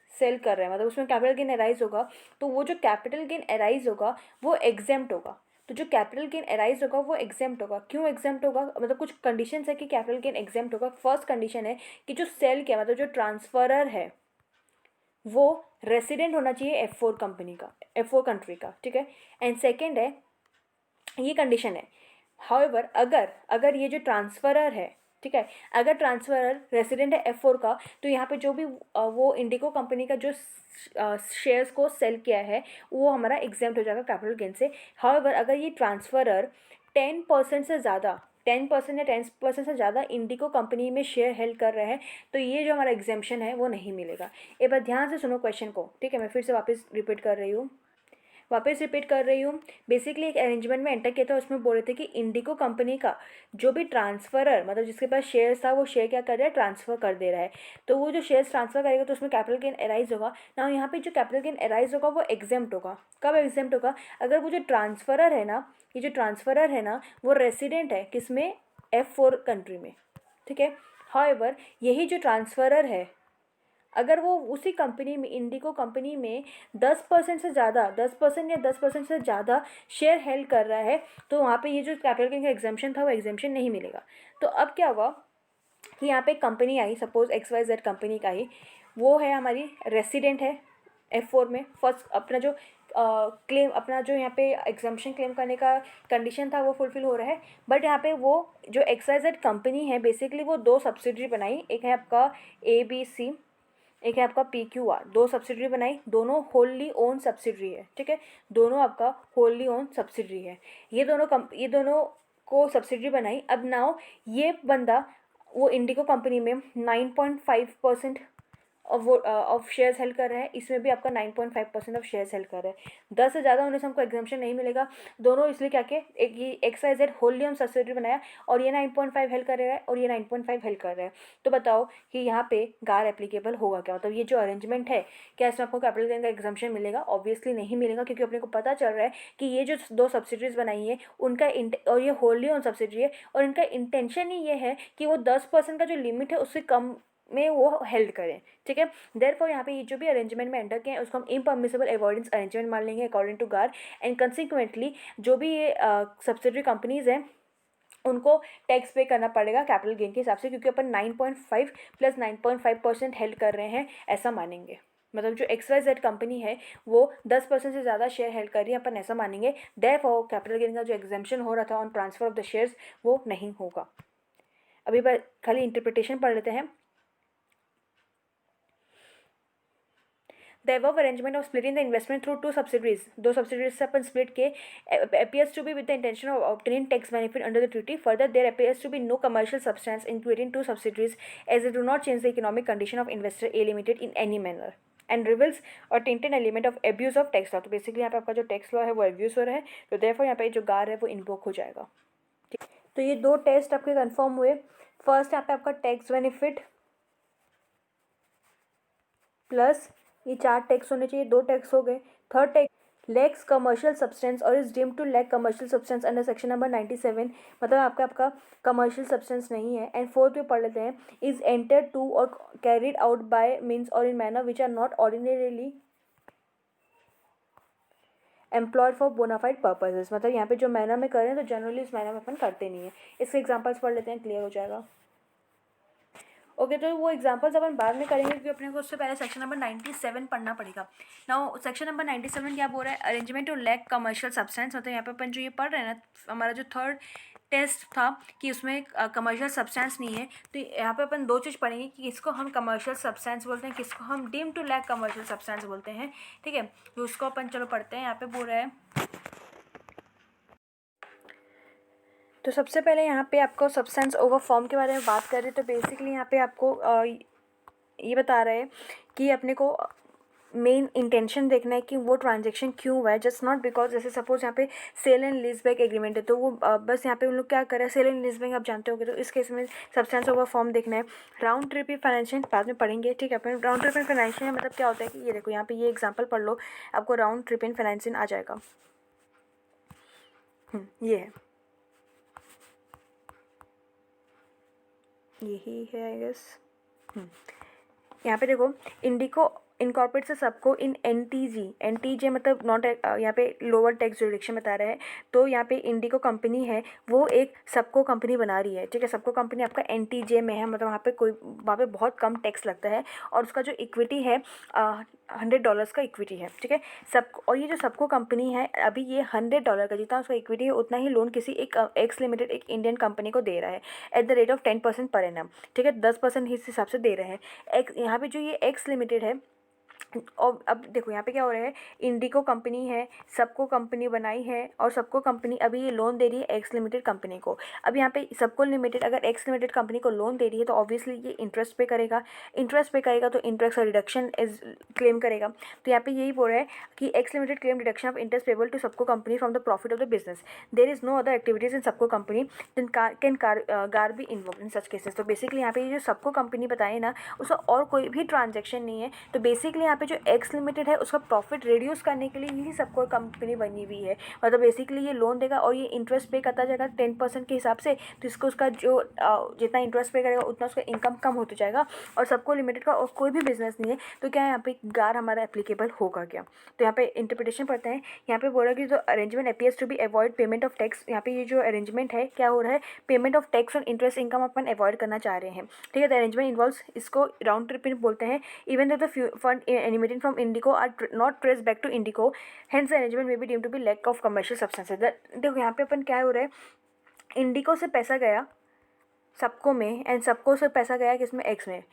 मतलब उसमें कैपिटल गेन अराइज होगा, तो वो जो कैपिटल गेन अराइज होगा वो एग्जेम्प्ट होगा। तो जो कैपिटल गेन अराइज होगा वो एग्जेम्प्ट होगा। क्यों एग्जेम्प्ट होगा, मतलब कुछ कंडीशंस है कि कैपिटल गेन एग्जेम्प्ट होगा। फर्स्ट कंडीशन है कि जो सेल किया, मतलब जो ट्रांसफरर है वो रेसिडेंट होना चाहिए F4 कंपनी का, F4 कंट्री का, ठीक है। एंड सेकेंड है, ये कंडीशन है, हाउएवर अगर ये जो ट्रांसफरर है, ठीक है, अगर ट्रांसफरर रेसिडेंट है F4 का, तो यहाँ पे जो भी वो इंडिको कंपनी का जो शेयर्स को सेल किया है वो हमारा एग्जेम्प्ट हो जाएगा कैपिटल गेन से। हाउएवर अगर ये ट्रांसफरर 10% से ज़्यादा 10% या 10% से ज़्यादा इंडिको कंपनी में शेयर हेल्ड कर रहे हैं, तो ये जो हमारा एग्जेम्पशन है वो नहीं मिलेगा। एक बार ध्यान से सुनो क्वेश्चन को, ठीक है, मैं फिर से वापस रिपीट कर रही हूँ। बेसिकली एक अरेंजमेंट में एंटर किया था, उसमें बोल रहे थे कि इंडिको कंपनी का जो भी ट्रांसफरर, मतलब जिसके पास शेयर्स था, वो शेयर क्या कर रहा है, ट्रांसफ़र कर दे रहा है। तो वो जो शेयर्स ट्रांसफ़र करेगा तो उसमें कैपिटल गेन अराइज होगा ना। यहाँ पे जो कैपिटल गेन अराइज होगा वो एग्जेम्प्ट होगा। कब एग्जेम्प्ट होगा, अगर वो जो ट्रांसफरर है ना, ये जो ट्रांसफरर है ना, वो रेसिडेंट है किसमें, F4 कंट्री में, ठीक है। हाउएवर यही जो ट्रांसफरर है, अगर वो उसी कंपनी में, इंडिको कंपनी में 10% से ज़्यादा 10% या 10% से ज़्यादा शेयर हेल्ड कर रहा है, तो वहाँ पे ये जो कैपिटल गेन का एग्जेम्पशन था वो एग्जेम्पशन नहीं मिलेगा। तो अब क्या हुआ कि यहाँ पे कंपनी आई, सपोज XYZ कंपनी का ही, वो है हमारी रेसिडेंट है F4 में। फर्स्ट अपना जो क्लेम, अपना जो यहाँ पे एग्जाम्पशन क्लेम करने का कंडीशन था वो फुलफिल हो रहा है। बट यहाँ पे वो जो XYZ कंपनी है, बेसिकली वो दो सब्सिडरी बनाई, एक है आपका ABC, एक है आपका PQR, दो सब्सिडरी बनाई, दोनों होल्ली ओन सब्सिडरी है, ठीक है, दोनों आपका होल्ली ओन सब्सिडरी है। ये दोनों को सब्सिडरी बनाई। अब नाउ ये बंदा वो इंडिको कंपनी में 9.5% ऑफ शेयर्स हेल्ड कर रहा है, इसमें भी आपका 9.5% ऑफ शेयर्स हेल्ड कर रहा है। 10 से ज़्यादा होने से हमको एग्जाम्पशन नहीं मिलेगा। दोनों इसलिए क्या के एक ये XYZ होल्ली ओन सब्सिडरी बनाया, और ये 9.5 हेल्ड कर रहा है और ये 9.5 हेल्ड कर रहा है। तो बताओ कि यहाँ पे गार एप्लीकेबल होगा क्या, मतलब ये जो अरेंजमेंट है, क्या इसमें आपको कैपिटल गेन का एग्जाम्पशन मिलेगा? ऑब्वियसली नहीं मिलेगा, क्योंकि अपने को पता चल रहा है कि ये जो दो सब्सिडरीज बनाई है उनका और ये होल्ली ओन सब्सिडरी है, और इनका इंटेंशन ही ये है कि वो 10% का जो लिमिट है उससे कम में वो हेल्ड करें, ठीक है। देयरफॉर यहाँ पे ये जो भी अरेंजमेंट में एंटर किए हैं उसको हम इम्परमिसिबल अवॉइडेंस अरेंजमेंट मान लेंगे अकॉर्डिंग टू गार। एंड कंसिक्वेंटली जो भी ये सब्सिडरी कंपनीज हैं उनको टैक्स पे करना पड़ेगा कैपिटल गेन के हिसाब से, क्योंकि अपन 9.5 प्लस 9.5% हेल्ड कर रहे हैं ऐसा मानेंगे। मतलब जो XYZ कंपनी है वो 10% से ज़्यादा शेयर हेल्ड कर रही है, अपन ऐसा मानेंगे। देयरफॉर कैपिटल गेन का जो एग्जेम्पशन हो रहा था on transfer of the shares वो नहीं होगा। अभी खाली इंटरप्रिटेशन पढ़ लेते हैं। The above arrangement of splitting the investment through two subsidiaries, दो subsidiaries से अपन split के appears to be with the intention of obtaining tax benefit under the treaty. Further, there appears to be no commercial substance in creating two subsidiaries, as they do not change the economic condition of investor A Limited in any manner and reveals or tainted element of abuse of tax law. तो basically यहाँ पे आपका जो tax law है वो abuse हो रहा है, तो देयरफॉर यहाँ पे जो गार है वो इन्वोक हो जाएगा। ठीक, तो ये दो टेस्ट आपके कंफर्म हुए। फर्स्ट यहाँ पे आपका टैक्स बेनिफिट प्लस ये 4 टैक्स होने चाहिए, 2 टैक्स हो गए। Third tax lacks commercial substance or is deemed to lack commercial substance under section number 97, मतलब आपका कमर्शियल सब्सटेंस नहीं है। एंड फोर्थ पे पढ़ लेते हैं, इज एंटर टू और कैरिड आउट बाय मीन्स और in manner which are not ordinarily employed for bona fide purposes, मतलब यहाँ पे जो मैनर में करें तो जनरली उस मैनर में अपन करते नहीं है। इसके एग्जाम्पल्स पढ़ लेते हैं, क्लियर हो जाएगा। ओके, तो वो एग्जांपल्स अपन बाद में करेंगे, क्योंकि अपने को उससे पहले सेक्शन नंबर 97 पढ़ना पड़ेगा। नाउ सेक्शन नंबर 97 क्या बोल रहा है, arrangement to lack commercial substance, मतलब यहाँ पे अपन जो ये पढ़ रहे हैं ना, हमारा जो थर्ड टेस्ट था कि उसमें कमर्शियल सब्सटेंस नहीं है, तो यहाँ पे अपन दो चीज़ पढ़ेंगे कि किसको हम कमर्शियल सब्सटेंस बोलते हैं, किसको हम deem to lack commercial substance बोलते हैं, ठीक है। तो उसको अपन चलो पढ़ते हैं। यहाँ पे बोल रहा है तो सबसे पहले यहाँ पे आपको सब्सटेंस ओवर फॉर्म के बारे में बात करें तो बेसिकली यहाँ पे आपको ये बता रहा है कि अपने को मेन इंटेंशन देखना है कि वो ट्रांजेक्शन क्यों हुआ है, जस्ट नॉट बिकॉज जैसे सपोज यहाँ पे sale and lease back agreement है, तो वो बस यहाँ पे उन लोग क्या कर रहे हैं, सेल एंड लीज बैक आप जानते होंगे, तो इस केस में सब्सटेंस ओवर फॉर्म देखना है। राउंड ट्रिप फाइनेंशियल बाद में पढ़ेंगे, ठीक है। अपन राउंड ट्रिप इन फाइनेंशियल मतलब क्या होता है कि ये देखो यहाँ पे ये एग्जाम्पल पढ़ लो, आपको राउंड ट्रिप इन फाइनेंशियल आ जाएगा। ये है, यही है आई गेस। यहाँ पे देखो इंडिको इनकॉर्पोरेट से सबको इन एनटीजे मतलब नॉट यहाँ पे लोअर टैक्स जुरिडिक्शन बता रहा है, तो यहाँ पे इंडिको कंपनी है वो एक सबको कंपनी बना रही है, ठीक है। सबको कंपनी आपका एनटीजे में है, मतलब वहाँ पे बहुत कम टैक्स लगता है, और उसका जो इक्विटी है $100 का इक्विटी है, ठीक है। सब और ये जो सबको कंपनी है अभी ये $100 का जितना उसका इक्विटी है उतना ही लोन किसी एक एक्स लिमिटेड एक इंडियन कंपनी को दे रहा है at the rate of 10% per annum, ठीक है। 10% इस हिसाब से दे रहे हैं। यहाँ पे जो ये एक्स लिमिटेड है, और अब देखो यहाँ पे क्या हो रहा है, इंडिको कंपनी है, सबको कंपनी बनाई है, और सबको कंपनी अभी ये लोन दे रही है एक्स लिमिटेड कंपनी को। अब यहाँ पे सबको लिमिटेड अगर एक्स लिमिटेड कंपनी को लोन दे रही है तो ऑब्वियसली ये इंटरेस्ट पे करेगा, तो इंटरेस्ट का रिडक्शन इज क्लेम करेगा। तो यहाँ पे यही बोल रहा है कि X limited claim reduction of interest payable to subco company from the profit of the business, there is no other activities in subco company can GAAR be involved in such cases. तो basically यहाँ पे ये जो सबको company बताए ना, उसका और कोई भी ट्रांजेक्शन नहीं है। तो बेसिकली यहाँ पे जो एक्स लिमिटेड है उसका प्रॉफिट रिड्यूस करने के लिए ही सबको कंपनी बनी हुई है, मतलब बेसिकली ये लोन देगा और ये इंटरेस्ट पे करता जाएगा 10% के हिसाब से, तो इसको उसका जो जितना इंटरेस्ट पे करेगा उतना उसका इनकम कम होता जाएगा, और सबको लिमिटेड का और कोई भी बिजनेस नहीं है, तो क्या यहाँ पे गार हमारा एप्लीकेबल होगा क्या। तो यहाँ पे इंटरप्रिटेशन पढ़ते हैं। यहाँ पे बोला कि जो arrangement appears to be avoid payment of tax, यहाँ पे ये जो अरेंजमेंट है क्या हो रहा है, पेमेंट ऑफ टैक्स और इंटरेस्ट इनकम अपन अवॉइड करना चाह रहे हैं, ठीक है। द अरेंजमेंट इन्वॉल्व्स, इसको राउंड ट्रिप बोलते हैं। Even the fund animated from Indco are not trace back to Indco, hence the arrangement may be deemed to be lack of commercial substances. देखो यहाँ पे अपन क्या हो रहा है, इंडिको से पैसा गया सबको में, एंड सबको से पैसा गया किसमें, एक्स में,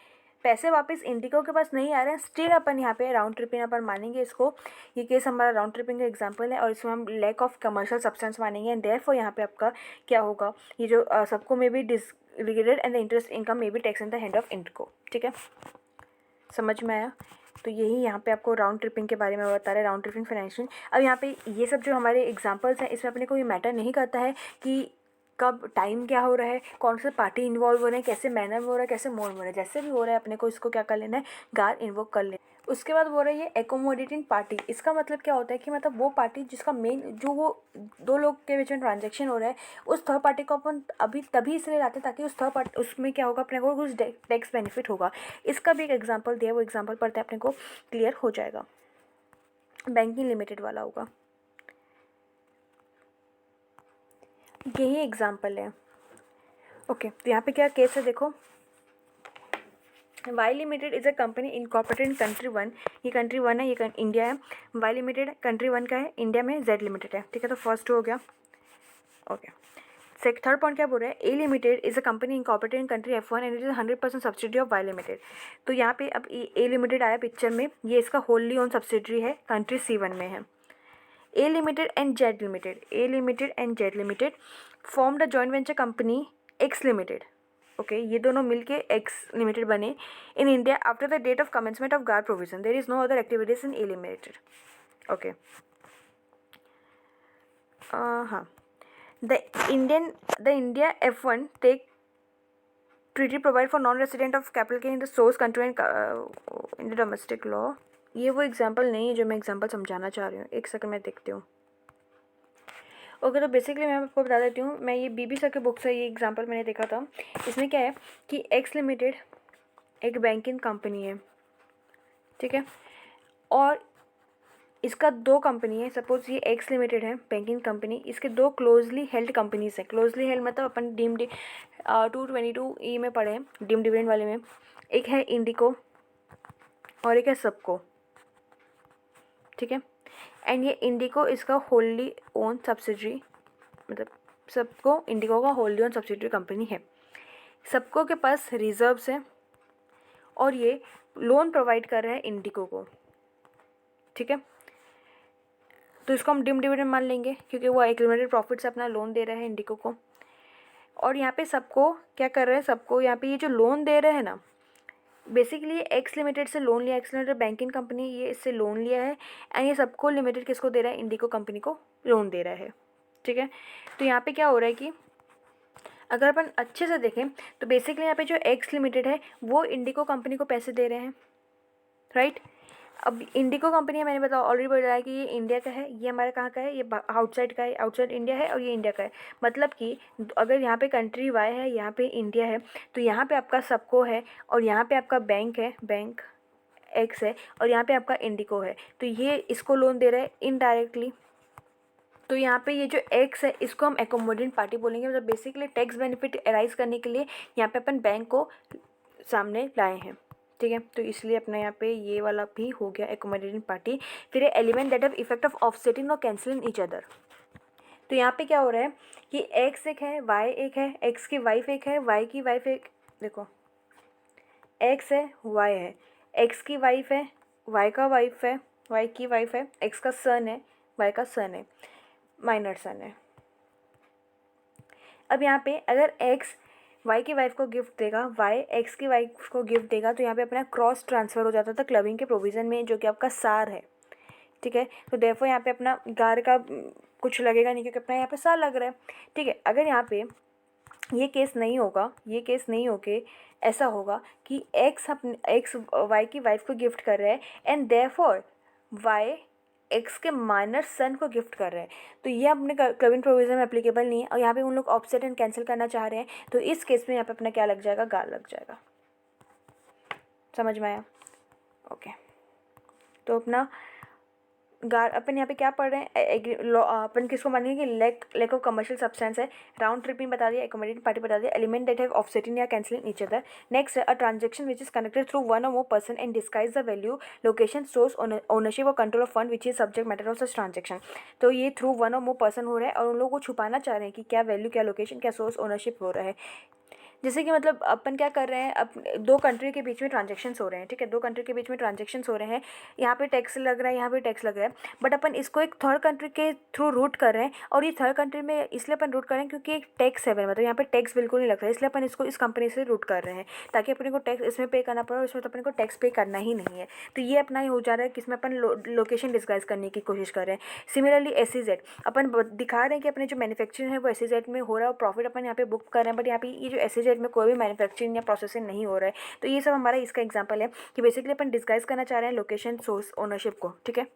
पैसे वापस इंडिको के पास नहीं आ रहे हैं, स्टिल अपन यहाँ पे राउंड ट्रिपिंग अपन मानेंगे इसको। ये केस हमारा राउंड ट्रिपिंग का एग्जांपल है, और इसमें हम लैक ऑफ कमर्शियल सब्सटेंस मानेंगे, एंड देयरफॉर यहाँ पे आपका क्या होगा, ये जो सबको में भी disaggregated and the interest income में भी tax in the hand of इंडिको, ठीक है। समझ में आया। तो यही यहाँ पे आपको राउंड ट्रिपिंग के बारे में बता रहे हैं, राउंड ट्रिपिंग फाइनेंशियल। अब यहाँ पे ये सब जो हमारे एग्जांपल्स हैं इसमें अपने को ये मैटर नहीं करता है कि कब टाइम क्या हो रहा है, कौन से पार्टी इन्वॉल्व हो रहे हैं, कैसे मैनर में हो रहा है, कैसे मोड में हो रहा है, जैसे भी हो रहा है अपने को इसको क्या कर लेना है, गार इन्वोक कर लेना है। उसके बाद बोल रहा है ये एकोमोडेटिंग पार्टी, इसका मतलब क्या होता है कि मतलब वो पार्टी जिसका मेन जो वो दो लोग के बीच में ट्रांजेक्शन हो रहा है, उस थर्ड पार्टी को अपन अभी तभी इसलिए लाते हैं ताकि उस थर्ड पार्टी उसमें क्या होगा, अपने को कुछ टैक्स बेनिफिट होगा। इसका भी एक एग्जाम्पल दिया, वो एग्जाम्पल पढ़ते हैं अपने को क्लियर हो जाएगा। बैंकिंग लिमिटेड वाला होगा, यही एग्जाम्पल है। ओके तो यहाँ पे क्या केस है देखो, Y limited is a company incorporated in country 1, ये कंट्री 1 है, ये इंडिया है। वाई लिमिटेड कंट्री 1 का है, इंडिया में जेड लिमिटेड है, ठीक है। तो फर्स्ट हो गया। ओके थर्ड पॉइंट क्या बोल रहा है, A limited is a company incorporated in country F1 and it is 100% subsidiary of Y limited. तो यहाँ पे अब ए लिमिटेड आया पिक्चर में, ये इसका होल्ली ओन सब्सिडरी है, कंट्री C1 में है। A limited and Z limited formed a joint venture company X limited, okay ये दोनों मिलके एक्स लिमिटेड बने in India after the date of commencement of GAAR provision, there is no other activities in A limited, okay. हाँ the India F1 tax treaty provide for non resident of capital gain in the source country and in the domestic law. ये वो example नहीं है जो मैं example समझाना चाह रही हूँ, एक सेकंड में देखती हूँ। ओके तो बेसिकली मैं आपको बता देती हूँ, मैं ये बीबी सर के बुक से ये एग्जांपल मैंने देखा था। इसमें क्या है कि एक्स लिमिटेड एक बैंकिंग कंपनी है, ठीक है, और इसका दो कंपनी है। सपोज ये एक्स लिमिटेड है बैंकिंग कंपनी, इसके दो क्लोजली हेल्ड कंपनीज हैं। क्लोजली हेल्ड मतलब अपन डीम्ड 222E में पढ़े हैं, डीम डिविडेंड वाले में। एक है इंडिको और एक है सबको, ठीक है। एंड ये इंडिको इसका होल्ली ओन सब्सिडरी, मतलब सबको इंडिको का होल्डी ओन सब्सिडरी कंपनी है। सबको के पास रिजर्व्स है और ये लोन प्रोवाइड कर रहा है इंडिको को, ठीक है। तो इसको हम डिम डिविडेंड मान लेंगे क्योंकि वो एक लिमिटेड प्रॉफिट से अपना लोन दे रहा है इंडिको को। और यहाँ पे सबको क्या कर रहे हैं, सबको यहाँ पे ये जो लोन दे रहे हैं ना, बेसिकली एक्स लिमिटेड से लोन लिया, एक्स लिमिटेड बैंकिंग कंपनी, ये इससे लोन लिया है एंड ये सबको लिमिटेड किसको दे रहा है, इंडिको कंपनी को लोन दे रहा है। ठीक है, तो यहाँ पे क्या हो रहा है कि अगर अपन अच्छे से देखें तो बेसिकली यहाँ पे जो एक्स लिमिटेड है वो इंडिको कंपनी को पैसे दे रहे हैं, राइट। अब इंडिको कंपनी है, मैंने ऑलरेडी बताया कि ये इंडिया का है, ये हमारा कहाँ का है, ये आउटसाइड का है, आउटसाइड इंडिया है, और ये इंडिया का है। मतलब कि अगर यहाँ पे कंट्री वाई है, यहाँ पे इंडिया है, तो यहाँ पे आपका सबको है, और यहाँ पे आपका बैंक है, बैंक एक्स है, और यहाँ पे आपका इंडिको है, तो ये इसको लोन दे रहा है इनडायरेक्टली। तो यहाँ पे ये जो एक्स है इसको हम एकोमोडेंट पार्टी बोलेंगे, मतलब बेसिकली टैक्स बेनिफिट अराइज करने के लिए यहाँ पे अपन बैंक को सामने लाए हैं। ठीक है, तो इसलिए अपना यहाँ पे ये वाला भी हो गया एकोमोडेटिंग पार्टी। फिर element that have effect of offsetting और कैंसिलिंग ईच अदर। तो यहाँ पे क्या हो रहा है कि एक्स एक है, वाई एक है, एक्स की वाइफ एक है, वाई की वाइफ एक, देखो एक्स है, वाई है, एक्स की वाइफ है, वाई का वाइफ है, वाई की वाइफ है, एक्स का सन है, वाई का सन है, माइनर सन है। अब यहाँ पे अगर एक्स वाई की वाइफ को गिफ्ट देगा, वाई एक्स की वाइफ को गिफ्ट देगा, तो यहाँ पे अपना क्रॉस ट्रांसफ़र हो जाता था क्लबिंग के प्रोविज़न में, जो कि आपका सार है। ठीक है, तो देयरफॉर यहाँ पे अपना गार का कुछ लगेगा नहीं, क्योंकि अपना यहाँ पे सार लग रहा है। ठीक है, अगर यहाँ पे ये केस नहीं होगा, ये केस नहीं होके ऐसा होगा कि एक्स वाई की वाइफ को गिफ्ट कर रहा है एंड देयरफॉर वाई एक्स के माइनर सन को गिफ्ट कर रहे हैं, तो ये अपने क्लबिंग प्रोविज़न में एप्लीकेबल नहीं है, और यहाँ पे उन लोग ऑफसेट एंड कैंसिल करना चाह रहे हैं, तो इस केस में यहाँ पे अपना क्या लग जाएगा, गार लग जाएगा। समझ में आया? ओके, तो अपना गार अपन यहाँ पे क्या पढ़ रहे हैं, अपन किसको मानेंगे कि लैक ऑफ कमर्शियल सब्सटेंस है, राउंड ट्रिपिंग बता दिया, एकोमोडेटिंग पार्टी बता दिया, एलिमेंट दैट हैव ऑफसेटिंग या कैंसिलिंग ईच अदर। नेक्स्ट है a transaction which is connected through one or more person and disguise the value, location, source, ownership or control of fund which is subject matter of such transaction. तो ये through one or more person हो रहा है और उन लोगों को छुपाना चाह रहे हैं कि क्या वैल्यू, क्या लोकेशन, क्या सोर्स, ओनरशिप हो रहा है। जैसे कि मतलब अपन क्या कर रहे हैं, अब दो कंट्री के बीच में ट्रांजेक्शन्स हो रहे हैं। ठीक है, दो कंट्री के बीच में ट्रांजेक्शन्स हो रहे हैं, यहाँ पे टैक्स लग रहा है, यहाँ पे टैक्स लग रहा है, बट अपन इसको एक थर्ड कंट्री के थ्रू रूट कर रहे हैं, और ये थर्ड कंट्री में इसलिए अपन रूट कर रहे हैं क्योंकि एक टैक्स है, मतलब यहाँ पे टैक्स बिल्कुल नहीं लगता है, इसलिए अपन इसको इस कंपनी से रूट कर रहे हैं ताकि अपने को टैक्स इसमें पे करना पड़े, और इसमें तो अपने को टैक्स पे करना ही नहीं है। तो ये अपना ही हो जा रहा है कि इसमें अपन लोकेशन डिस्गाइज करने की कोशिश कर रहे हैं। सिमिलरली SEZ अपन दिखा रहे हैं कि अपने जो मैन्युफैक्चरिंग है वो SEZ में हो रहा है और प्रॉफिट अपन यहाँ पे बुक कर रहे हैं, बट यहाँ पे ये जो SEZ में कोई भी मैन्युफैक्चरिंग या प्रोसेसिंग नहीं हो रहा है। तो ये सब हमारा इसका एग्जांपल है कि बेसिकली अपन डिस्गाइज करना चाह रहे हैं लोकेशन, सोर्स, ओनरशिप को। ठीक है,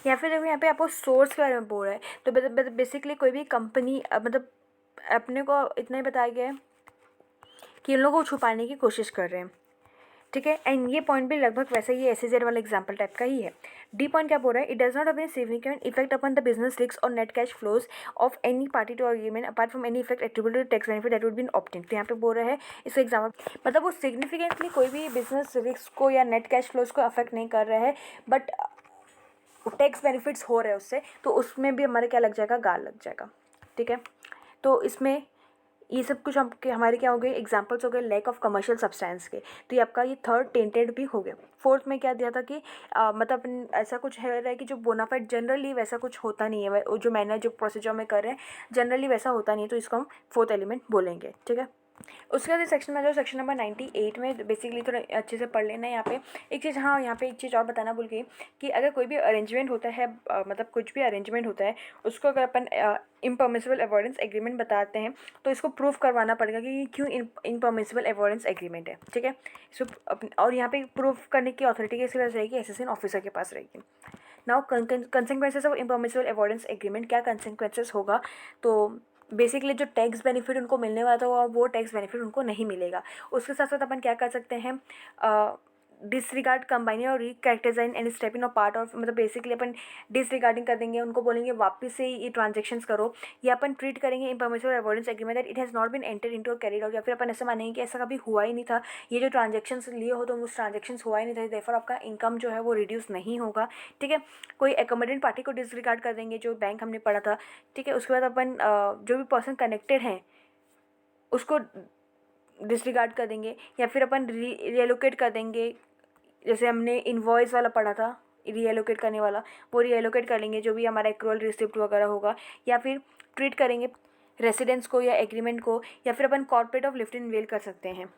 या फिर यहाँ पे आपको सोर्स के बारे में बोल रहा है, तो बेसिकली कोई भी कंपनी, मतलब अपने को इतना ही बताया गया है कि इन लोगों को छुपाने की कोशिश कर रहे हैं। ठीक है, एंड ये पॉइंट भी लगभग वैसा ही SEZ वाला एग्जाम्पल टाइप का ही है। डी पॉइंट क्या बोल रहा है, it does not have any significant effect upon the business risk or net cash flows of any party to agreement apart from any effect attributed to tax benefit that would been obtain. तो यहाँ पे बोल रहा है इसका example, मतलब वो significantly कोई भी बिजनेस रिस्क को या नेट कैश फ्लोज को अफेक्ट नहीं कर रहा है, बट टैक्स बेनिफिट्स हो रहे हैं उससे, तो उसमें भी हमारे क्या लग जाएगा, गाल लग जाएगा। ठीक है, तो इसमें ये सब कुछ हमारे क्या हो गए, एग्जांपल्स हो गए लैक ऑफ कमर्शियल सब्सटेंस के। तो ये आपका ये थर्ड टेंटेड भी हो गया। फोर्थ में क्या दिया था कि मतलब ऐसा कुछ है कि जो बोनाफाइड जनरली वैसा कुछ होता नहीं है, जो मैंने जो प्रोसीजर में कर रहे हैं जनरली वैसा होता नहीं है, तो इसको हम फोर्थ एलिमेंट बोलेंगे। ठीक है, उसके बाद सेक्शन में जो सेक्शन नंबर 98 में बेसिकली थोड़ा अच्छे से पढ़ लेना है। यहाँ पे एक चीज़, हाँ यहाँ पे एक चीज़ और बताना भूल गई कि अगर कोई भी अरेंजमेंट होता है, मतलब कुछ भी अरेंजमेंट होता है, उसको अगर अपन इम्परमिसिबल अवॉइडेंस एग्रीमेंट बताते हैं, तो इसको प्रूफ करवाना पड़ेगा कि क्यों इम्परमिसिबल अवॉइडेंस एग्रीमेंट है। ठीक है, इसको और यहाँ पे प्रूफ करने की अथॉरिटी किसके पास रहेगी, एसेसिन ऑफिसर के पास रहेगी। Now consequences of इम्परमिसिबल avoidance agreement, क्या कंसेक्वेंसेस होगा, तो बेसिकली जो टैक्स बेनिफिट उनको मिलने वाला था वो टैक्स बेनिफिट उनको नहीं मिलेगा। उसके साथ साथ अपन क्या कर सकते हैं, disregard, combining or recharacterising and stepping of part of, मतलब बेसिकली अपन डिसरिगार्डिंग कर देंगे, उनको बोलेंगे वापस से ये ट्रांजेक्शन्स करो, या अपन ट्रीट करेंगे impermissible avoidance agreement that it has not been enter into or carried out, या फिर अपन ऐसा मानेंगे कि ऐसा कभी हुआ ही नहीं था, ये जो ट्रांजेक्शन्स लिए हो तो उस ट्रांजेक्शन्स हुआ ही नहीं था, देयरफॉर आपका इनकम जो है वो रिड्यूस नहीं होगा। ठीक है, कोई एकोमोडेंट पार्टी को डिसरिगार्ड कर देंगे, जो बैंक हमने पढ़ा था। ठीक है, उसके बाद अपन जो भी पर्सन कनेक्टेड हैं उसको डिसरिगार्ड कर देंगे, या फिर अपन रीएलोकेट कर देंगे, जैसे हमने इनवॉइस वाला पढ़ा था, रीएलोकेट करने वाला, वो रीएलोकेट कर लेंगे जो भी हमारा एक्रूअल रिसिप्ट वगैरह होगा, या फिर ट्रीट करेंगे रेसिडेंस को या एग्रीमेंट को, या फिर अपन corporate of lift in veil कर सकते हैं।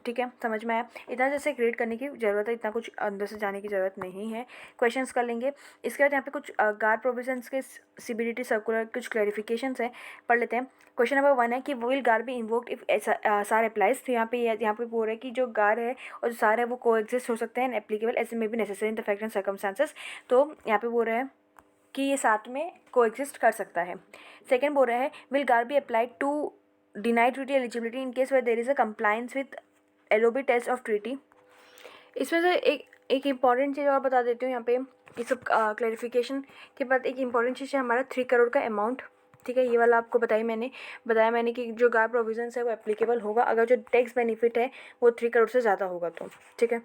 ठीक है, समझ में आया। इतना जैसे क्रिएट करने की ज़रूरत है, इतना कुछ अंदर से जाने की ज़रूरत नहीं है। क्वेश्चंस कर लेंगे। इसके बाद यहाँ पे कुछ गार प्रोविजंस के सीबीडीटी सर्कुलर कुछ क्लैरिफिकेशंस हैं, पढ़ लेते हैं। क्वेश्चन नंबर 1 है कि will GAAR B invoked if सार अप्लाइज। तो यहाँ पे बोल रहा है कि जो गार है और जो सार है वो को एग्जिस्ट हो सकते हैं, applicable as may be necessary in the fact and circumstances. तो यहाँ पे बोल रहा है कि ये साथ में को एग्जिस्ट कर सकता है। सेकेंड बोल रहा है will GAAR be applied to deny treaty eligibility in case where there is a compliance with LOB test of treaty. इसमें से एक इम्पॉर्टेंट चीज़ और बता देती हूँ यहाँ पे। ये सब क्लैरिफिकेशन के बाद एक इम्पॉर्टेंट चीज़ है हमारा 3 करोड़ का अमाउंट। ठीक है, ये वाला आपको बताया मैंने कि जो गार प्रोविजंस है वो एप्लीकेबल होगा अगर जो टैक्स बेनिफिट है वो 3 करोड़ से ज़्यादा होगा तो। ठीक है,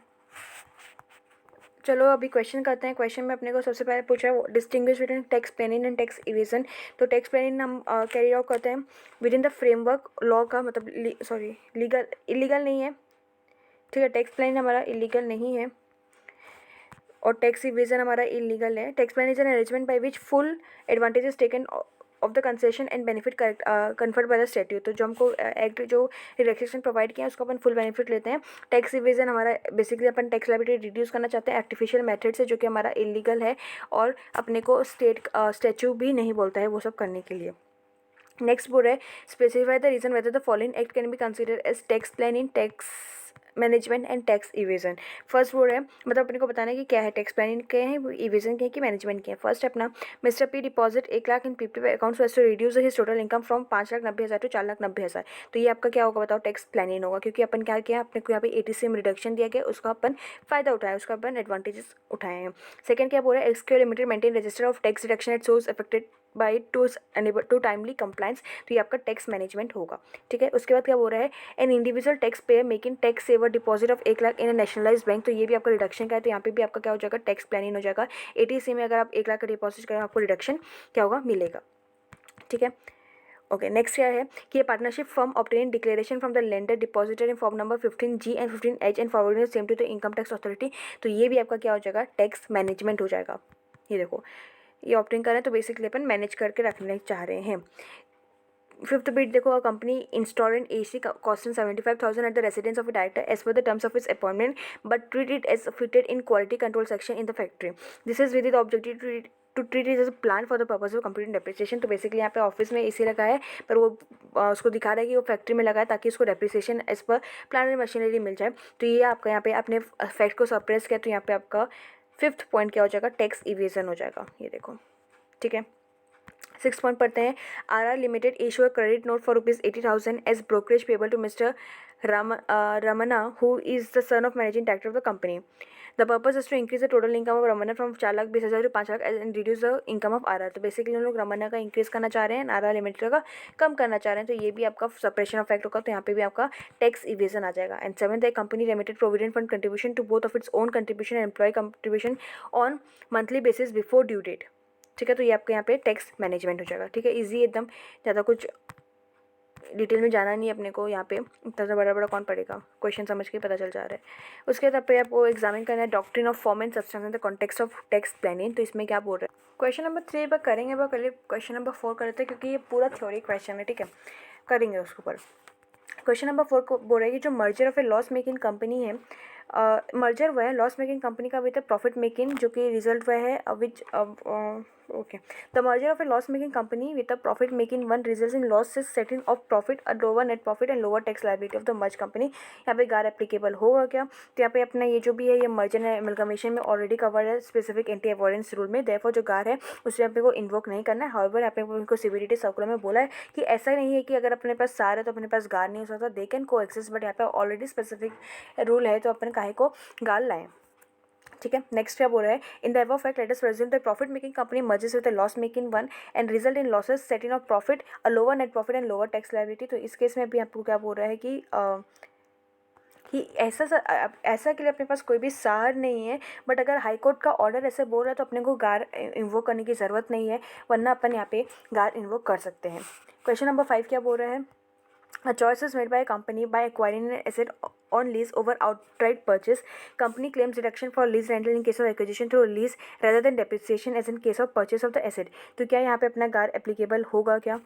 चलो अभी क्वेश्चन करते हैं। क्वेश्चन में अपने को सबसे पहले पूछा है distinguish between tax planning and tax evasion. तो टैक्स प्लानिंग हम कैरी आउट करते हैं with in the framework law का, मतलब लीगल इलीगल नहीं है। ठीक है, टैक्स प्लानिंग हमारा इलीगल नहीं है और टैक्स इवेजन हमारा इलीगल है। Tax plan is an arrangement by which full advantage is taken of the concession and benefit conferred by the statute. तो जो हमको एक्ट जो रिलैक्सेशन प्रोवाइड किया है उसको अपन फुल बेनिफिट लेते हैं। टैक्स इवेजन हमारा बेसिकली अपन टैक्स लायबिलिटी रिड्यूस करना चाहते हैं आर्टिफिशियल मेथड से, जो कि हमारा इलीगल है और अपने को स्टैच्यू भी नहीं बोलता है वो सब करने के लिए। नेक्स्ट बोल रहा है specify the reason whether the following act can be consider as tax planning, tax management and tax evasion. First बोल रहा है मतलब अपने को बताना है कि क्या है टैक्स प्लानिंग के हैं, इवेजन के हैं कि मैनेजमेंट के हैं। फर्स्ट अपना mister P deposit 1 lakh in PPP account to reduce his total income from 5,90,000 to 4,90,000। तो ये आपका क्या होगा बताओ, टैक्स प्लानिंग होगा, क्योंकि अपन क्या किया अपने को यहाँ पे एटीसी में रिडक्शन दिया गया, उसका अपन फायदा उठाया, उसका अपन एडवांटेजेस उठाए हैं। सेकंड क्या बोल रहा है XQ limited maintain register of tax reduction at source affected by to timely compliance. तो ये आपका टैक्स मैनेजमेंट होगा। ठीक है, उसके बाद क्या बोल रहा है an individual tax payer making tax saver deposit of 1 lakh in a nationalise bank. तो ये भी आपका रिडक्शन का है, तो यहाँ पे भी आपका क्या हो जाएगा टैक्स प्लानिंग हो जाएगा। एटीसी में अगर आप 1 लाख का डिपॉजिट करें आपको रिडक्शन क्या होगा मिलेगा। ठीक है, ओके। नेक्स्ट क्या है कि partnership firm obtain declaration from the lender depositor in form number 15G and 15H and forwarding same to the income tax authority. तो ये भी आपका क्या हो जाएगा टैक्स मैनेजमेंट हो जाएगा। ये देखो ये ऑप्टिंग करें तो बेसिकली अपन मैनेज करके रखने चाह रहे हैं। फिफ्थ बिट देखो a company install an AC costing 75,000 at the residence of a director as per the terms of its appointment but treat it as fitted in quality control section in the factory. This is with the objective to treat is plan for the purpose of complete depreciation. तो basically यहाँ पे office में AC लगा है पर वो उसको दिखा रहा है कि वो फैक्ट्री में लगा है ताकि उसको depreciation as per plant and machinery मिल जाए। तो ये आपका यहाँ पे अपने फैक्ट को सप्रेस किया तो यहाँ पे आपका फिफ्थ पॉइंट क्या हो जाएगा टैक्स इवेजन हो जाएगा। ये देखो ठीक है। 6 पॉइंट पढ़ते हैं RR limited issue a credit note for ₹80,000 as brokerage payable to mister Ramana who is the son of managing director of the company. The purpose is to increase the total income of Ramana from 4,20,000 to 5 lakh and reduce the income of RR. तो basically हम लोग रमना का increase करना चाह रहे हैं, RR limited का कम करना चाह रहे हैं। तो ये भी आपका सप्रेशन ऑफ फैक्ट होगा, तो यहाँ पे भी आपका टैक्स इवेजन आ जाएगा। एंड सेवंथ है company remitted provident fund contribution to both of its own contribution and employ contribution on monthly basis before due date. ठीक है, तो ये आपके यहाँ पे टैक्स मैनेजमेंट हो जाएगा। ठीक है, इजी एकदम, ज़्यादा कुछ डिटेल में जाना नहीं अपने को। यहाँ पे इतना सा बड़ा बड़ा कौन पड़ेगा, क्वेश्चन समझ के पता चल जा रहा है। उसके बाद पे आपको एग्जामिन करना है doctrine of form and substance in the context of tax planning. तो इसमें क्या बोल रहे हैं क्वेश्चन नंबर 3 पर करेंगे, पर कल क्वेश्चन नंबर 4 कर लेते हैं क्योंकि ये पूरा थ्योरी क्वेश्चन है। ठीक है, करेंगे उसके ऊपर। क्वेश्चन नंबर 4 को बोल रहा है कि जो merger of a loss making company है, मर्जर हुआ है लॉस मेकिंग कंपनी का विद प्रॉफिट मेकिंग, जो कि रिजल्ट हुआ है which okay the merger of a loss making company with a profit making one results in loss setting of profit a lower net profit and lower tax liability of the merge company. यहाँ पे गार applicable होगा क्या, तो यहाँ पे अपना ये जो भी है ये मर्जर एंड एमलगमेशन में ऑलरेडी कवर है स्पेसिफिक एंटी अवॉइडेंस रूल में। देयरफॉर जो गार है उसे यहाँ पे को इन्वोक नहीं करना है। हाउएवर यहाँ पे उनको सीबीडीटी सर्कुलर में बोला है कि ऐसा नहीं है कि अगर अपने पास सार है तो अपने पास गार नहीं हो सकता, दे कैन को एक्सेस, बट यहाँ पे ऑलरेडी स्पेसिफिक रूल है तो अपन काहे को गार लाएं। ठीक है, नेक्स्ट क्या बोल रहा है in the above fact let us presume the profit making company merges with the loss making one and result in losses setting of profit a lower net profit and lower tax liability. तो इस case में भी आपको क्या बोल रहा है कि ऐसा के लिए अपने पास कोई भी सार नहीं है, बट अगर हाई कोर्ट का ऑर्डर ऐसे बोल रहा है तो अपने को गार इन्वोक करने की ज़रूरत नहीं है, वरना अपन यहाँ पे गार इन्वोक कर सकते हैं। क्वेश्चन नंबर 5 क्या बोल रहा है A choice is made by a company by acquiring an asset on lease over outright purchase. Company claims deduction for lease rental in case of acquisition through lease rather than depreciation as in case of purchase of the asset. तो क्या यहाँ पे अपना गार applicable होगा क्या,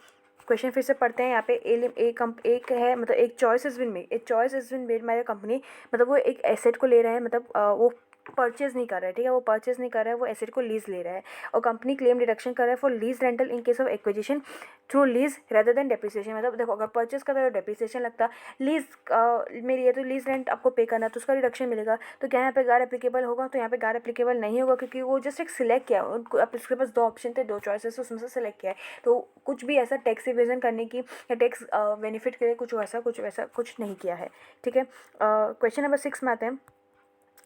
question फिर से पढ़ते हैं यहाँ पे। एक है मतलब एक चॉइस इज बिन मेड, एक choice is been made by the company, मतलब वो एक एसेट को ले रहा है, मतलब वो परचेज नहीं कर रहा है, ठीक है, वो परचेज नहीं कर रहा है, वो एसेट को लीज ले रहा है। और कंपनी क्लेम डिडक्शन कर रहा है for lease rental in case of acquisition through lease rather than depreciation. मतलब देखो अगर परचेज करता है तो डेप्रिसिएशन लगता, लीज मेरी है तो लीज रेंट आपको पे करना तो उसका रिडक्शन मिलेगा। तो क्या यहाँ पे गार एप्लीकेबल होगा? तो यहाँ पे गार एप्लीकेबल नहीं होगा, क्योंकि वो जस्ट एक सिलेक्ट किया, अब इसके पास दो ऑप्शन थे, दो चॉइसेस, उसमें से सिलेक्ट किया है। तो कुछ भी ऐसा टैक्स इवेजन करने की या टैक्स बेनिफिट के लिए कुछ वैसा कुछ नहीं किया है, ठीक है। क्वेश्चन नंबर 6 में आते हैं,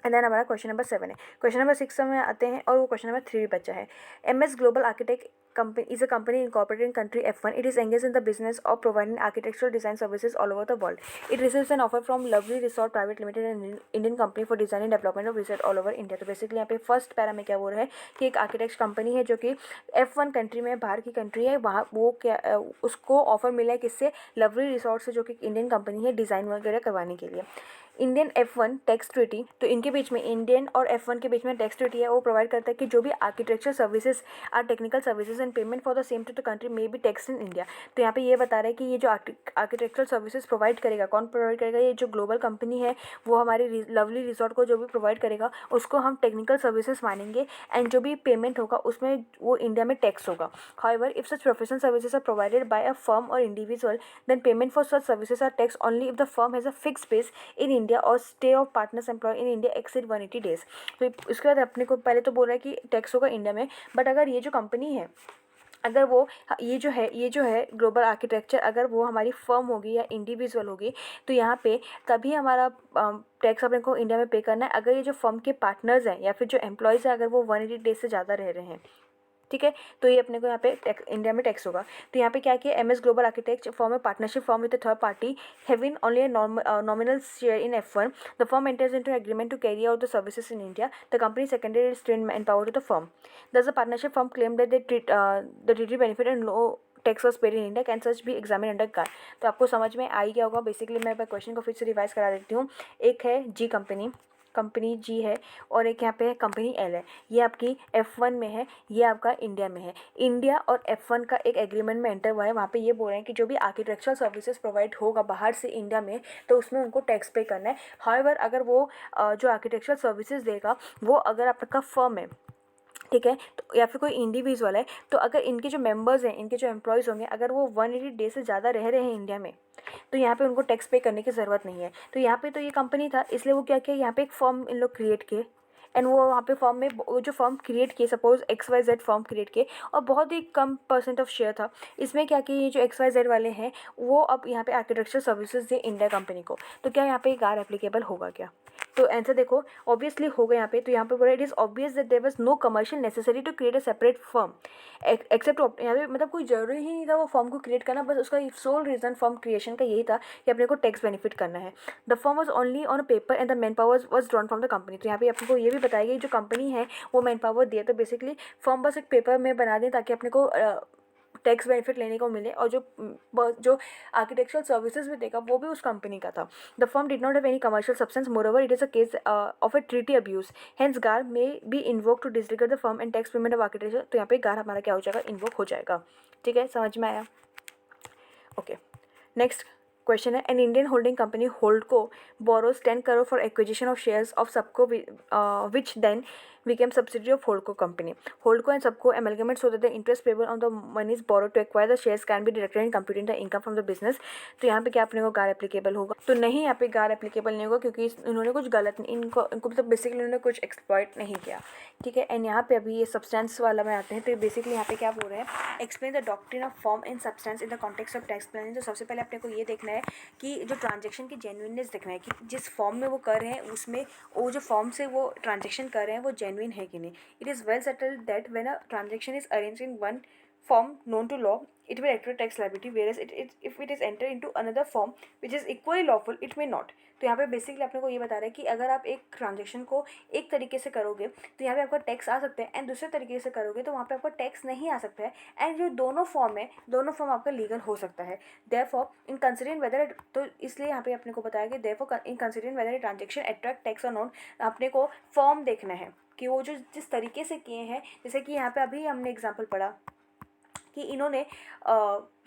एंड देन हमारा क्वेश्चन नंबर 7 है। क्वेश्चन नंबर 6 में आते हैं और वो क्वेश्चन नंबर 3 भी बचा है। MS global architect company is a company incorporated in country F1. It is engaged in the business of providing architectural design services all over the world. It receives an offer from Lovely Resort Private Limited, an Indian company for design and development of resort all over India. तो basically यहाँ पे first para में क्या बोल रहा है कि एक आर्किटेक्ट कंपनी है जो कि F1 कंट्री में, बाहर की कंट्री है, वहाँ वो क्या उसको ऑफर मिला है किससे? लवली रिसोर्ट से, जो कि इंडियन कंपनी है, डिज़ाइन वगैरह करवाने के लिए। इंडियन F1 टैक्स ट्रीटी, तो इनके बीच में, इंडियन और F1 के बीच में टैक्स ट्रीटी है, वो प्रोवाइड करता है कि जो भी architecture services or technical services and payment for the same to the country may be tax in India. तो यहाँ पे ये बता रहा है कि ये जो आर्किटेक्चरल सर्विसेज प्रोवाइड करेगा, कौन प्रोवाइड करेगा? ये जो ग्लोबल कंपनी है वो हमारी लवली रिसोर्ट को जो भी प्रोवाइड करेगा उसको हम टेक्निकल सर्विसेज मानेंगे, एंड जो भी पेमेंट होगा उसमें वो इंडिया में टैक्स होगा। However if such professional services are provided by a firm और individual, then payment for such services are tax only if the firm has a fix base in India और stay of partners employ in India exceed 180 days. तो उसके बाद अपने को पहले तो बोल रहा है कि टैक्स होगा इंडिया में, बट अगर ये जो कंपनी है, अगर वो ये जो है ग्लोबल आर्किटेक्चर, अगर वो हमारी फर्म होगी या इंडिविजुअल होगी, तो यहाँ पे तभी हमारा टैक्स अपने को इंडिया में पे करना है, अगर ये जो फर्म के पार्टनर्स हैं या फिर जो एम्प्लॉयज़ हैं, अगर वो 180 डेज से ज़्यादा रह रहे हैं, ठीक है, तो ये अपने को यहाँ पे इंडिया में टैक्स होगा। तो यहाँ पे क्या किया? MS global architect form a partnership firm with third party having only a nominal share in F1। The firm enters into agreement to carry out the services in India. The company secondary is train man power to the firm. Thus the partnership firm claim that the treaty benefit and no tax was paid in India can such भी examine under गार। तो आपको समझ में आई गया होगा। Basically मैं question को फिर से रिवाइज करा देती हूँ। एक है जी कंपनी जी है, और एक यहाँ पे है कंपनी L है। ये आपकी F1 में है, ये आपका इंडिया में है। इंडिया और F1 का एक एग्रीमेंट में एंटर हुआ है। वहाँ पे ये बोल रहे हैं कि जो भी आर्किटेक्चरल सर्विसेज प्रोवाइड होगा बाहर से इंडिया में, तो उसमें उनको टैक्स पे करना है। हाउएवर अगर वो जो आर्किटेक्चरल सर्विसेज देगा वो अगर आपका फर्म है, ठीक है, तो या फिर कोई इंडिविजुअल है, तो अगर इनके जो मेंबर्स हैं, इनके जो एम्प्लॉयज़ होंगे, अगर वो 180 डेज से ज़्यादा रह रहे हैं इंडिया में, तो यहाँ पे उनको टैक्स पे करने की ज़रूरत नहीं है। तो यहाँ पे तो ये कंपनी था, इसलिए वो क्या किया, यहाँ पे एक फॉर्म इन लोग क्रिएट किए, एंड वो वहाँ पे फॉर्म में वो जो फॉर्म क्रिएट किए, सपोज XYZ फॉर्म क्रिएट किए, और बहुत ही कम % ऑफ शेयर था। इसमें क्या कि ये जो XYZ वाले हैं वो अब यहाँ पे आर्किटेक्चर सर्विसेज दे इंडिया कंपनी को, तो क्या यहाँ पे गार एप्लीकेबल होगा क्या? तो आंसर देखो, ऑब्वियसली होगा यहाँ पे। तो यहाँ पे बोला it is obvious that there was no commercial necessary to create a separate firm except, यहाँ पे मतलब कोई ज़रूरी ही नहीं था वो फर्म को क्रिएट करना, बस उसका सोल रीज़न फर्म क्रिएशन का यही था कि अपने को टैक्स बेनिफिट करना है। The firm was only on paper and the man power was drawn from the company. तो यहाँ पे आपको ये भी बताया गया जो कंपनी है वो मैन पावर दिया, तो बेसिकली फर्म बस एक पेपर में बना दें ताकि अपने को टैक्स बेनिफिट लेने को मिले, और जो आर्किटेक्चरल सर्विसेज भी देगा वो भी उस कंपनी का था। The firm did not have any commercial substance, moreover it is a case of a treaty abuse, hence GAAR may be invoke to disregard the firm and tax payment of architecture. तो यहाँ पे गार हमारा क्या हो जाएगा? Invoke हो जाएगा। ठीक है, समझ में आया? ओके, नेक्स्ट क्वेश्चन है, an Indian holding company holdco borrows 10 crore for acquisition of shares of subco which then became subsidiary of Holdco company. Holdco and Subco amalgamate so that the interest payable on the monies borrowed to acquire the shares can be deducted in computing the income from the business. तो यहाँ पे क्या अपने को गार applicable होगा? तो नहीं, यहाँ पे गार एप्लीकेबल नहीं होगा, क्योंकि इन्होंने कुछ गलत नहीं, इनको मतलब बेसिकली इन्होंने कुछ एक्सप्लॉइट नहीं किया। ठीक है, एंड यहाँ पे अभी ये सब्सटेंस वाला में आते हैं। तो बेसिकली यहाँ पे क्या बोल रहे हैं, explain the doctrine of form and substance in the context of tax planning. तो सबसे पहले अपने को ये देखना है कि जो ट्रांजेक्शन की जेन्युइननेस देखना है कि जिस फॉर्म में वो कर रहे हैं उसमें वो जो फॉर्म से वो ट्रांजेक्शन कर रहे हैं वो जेन्युइन है कि नहीं। It is well settled that when a transaction is arranged in one form known to law, it will attract tax liability, whereas if it is entered into another form which is equally lawful, it may not. तो यहाँ पे basically अपने को ये बता रहा है कि अगर आप एक ट्रांजेक्शन को एक तरीके से करोगे तो यहाँ पे आपका टैक्स आ सकता है, एंड दूसरे तरीके से करोगे तो वहाँ पे आपका टैक्स नहीं आ सकता है, एंड जो दोनों फॉर्म है दोनों फॉर्म आपका लीगल हो सकता है। देयरफॉर इन कंसिडरिंग वेदर, तो इसलिए यहाँ पे अपने को बताया कि therefore in considering whether transaction attract tax और नॉट, अपने को फॉर्म देखना है कि वो जो जिस तरीके से किए हैं। जैसे कि यहाँ पे अभी हमने एग्जांपल पढ़ा कि इन्होंने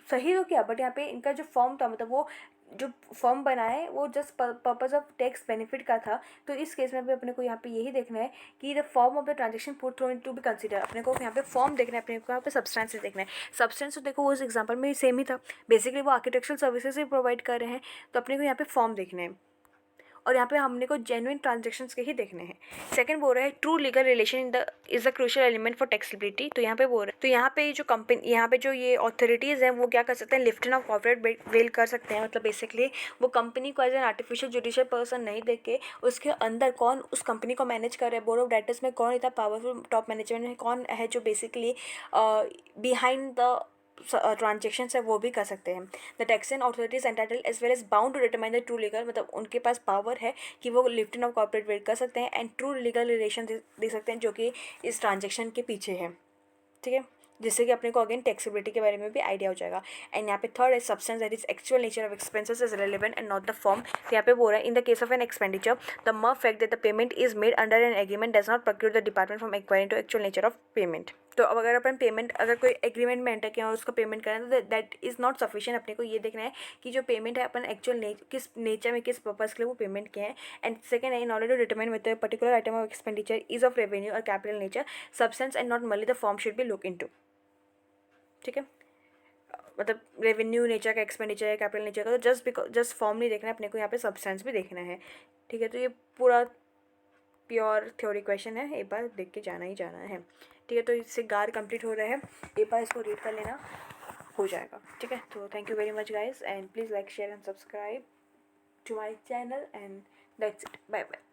सही तो क्या, बट यहाँ पे इनका जो फॉर्म था, मतलब वो जो फॉर्म बना है वो just purpose of tax benefit का था। तो इस केस में भी अपने को यहाँ पे यही देखना है कि the form of the transaction put through to be consider. अपने को यहाँ पे फॉर्म देखना है, अपने को यहाँ पे सब्सटेंस देखना है। सब्सटेंस तो देखो उस एग्जाम्पल में सेम ही था, बेसिकली वो आर्किटेक्चरल सर्विसेज ही प्रोवाइड कर रहे हैं, तो अपने को यहाँ पे फॉर्म देखना है और यहाँ पे हमने को जेन्युइन ट्रांजेक्शन्स के ही देखने हैं। सेकंड बोल रहा है true legal relation in the is a crucial element for taxability. तो यहाँ पे बोल रहा है, तो यहाँ पे जो कंपनी, यहाँ पे जो ये अथॉरिटीज़ हैं वो क्या कर सकते हैं, लिफ्टिंग ऑफ कॉर्पोरेट वेल कर सकते हैं। मतलब बेसिकली वो कंपनी को as an artificial judicial person नहीं देख के उसके अंदर कौन उस कंपनी को मैनेज कर रहा है, बोर्ड ऑफ डायरेक्टर्स में कौन इतना पावरफुल टॉप मैनेजमेंट में कौन है जो बेसिकली बिहाइंड द ट्रांजेक्शन है वो भी कर सकते हैं। The taxation authorities entitle as well as bound to determine the true legal, मतलब उनके पास पावर है कि वो लिफ्टिंग ऑफ कॉर्पोरेट वेल कर सकते हैं एंड ट्रू लीगल रिलेशन दे सकते हैं जो कि इस ट्रांजेक्शन के पीछे है। ठीक है, जिससे कि अपने को अगेन टैक्सेबिलिटी के बारे में भी आइडिया हो जाएगा। एंड यहाँ पे थर्ड है substance that is actual nature of expenses is relevant and not the form. तो यहाँ पे बोल रहा है in the case of an expenditure the mere fact that the payment is made under an agreement does not procure the department from acquiring to actual nature of payment. तो अब अगर अपन payment, अगर कोई एग्रीमेंट में enter किया और उसको payment करें तो दैट इज़ नॉट सफिशिएंट। अपने को ये देखना है कि जो पेमेंट है अपन एक्चुअल किस नेचर में, किस पर्पज़ के लिए वो पेमेंट किया है। एंड सेकंड है in order to determine with particular item of expenditure is of revenue और capital nature substance and not merely the form should be look into. ठीक है, मतलब रेवेन्यू नेचर का, एक्सपेंडिचर है, कैपिटल नेचर का, तो just form नहीं देखना है अपने को, यहाँ पे सब्सटेंस भी देखना है। ठीक है, तो ये पूरा प्योर थ्योरी क्वेश्चन है, एक बार देख के जाना ही जाना है। ठीक है, तो इससे गार कंप्लीट हो रहा है, एक बार इसको रीड कर लेना, हो जाएगा। ठीक है, तो thank you very much guys and please like share and subscribe to my channel and that's it, bye bye.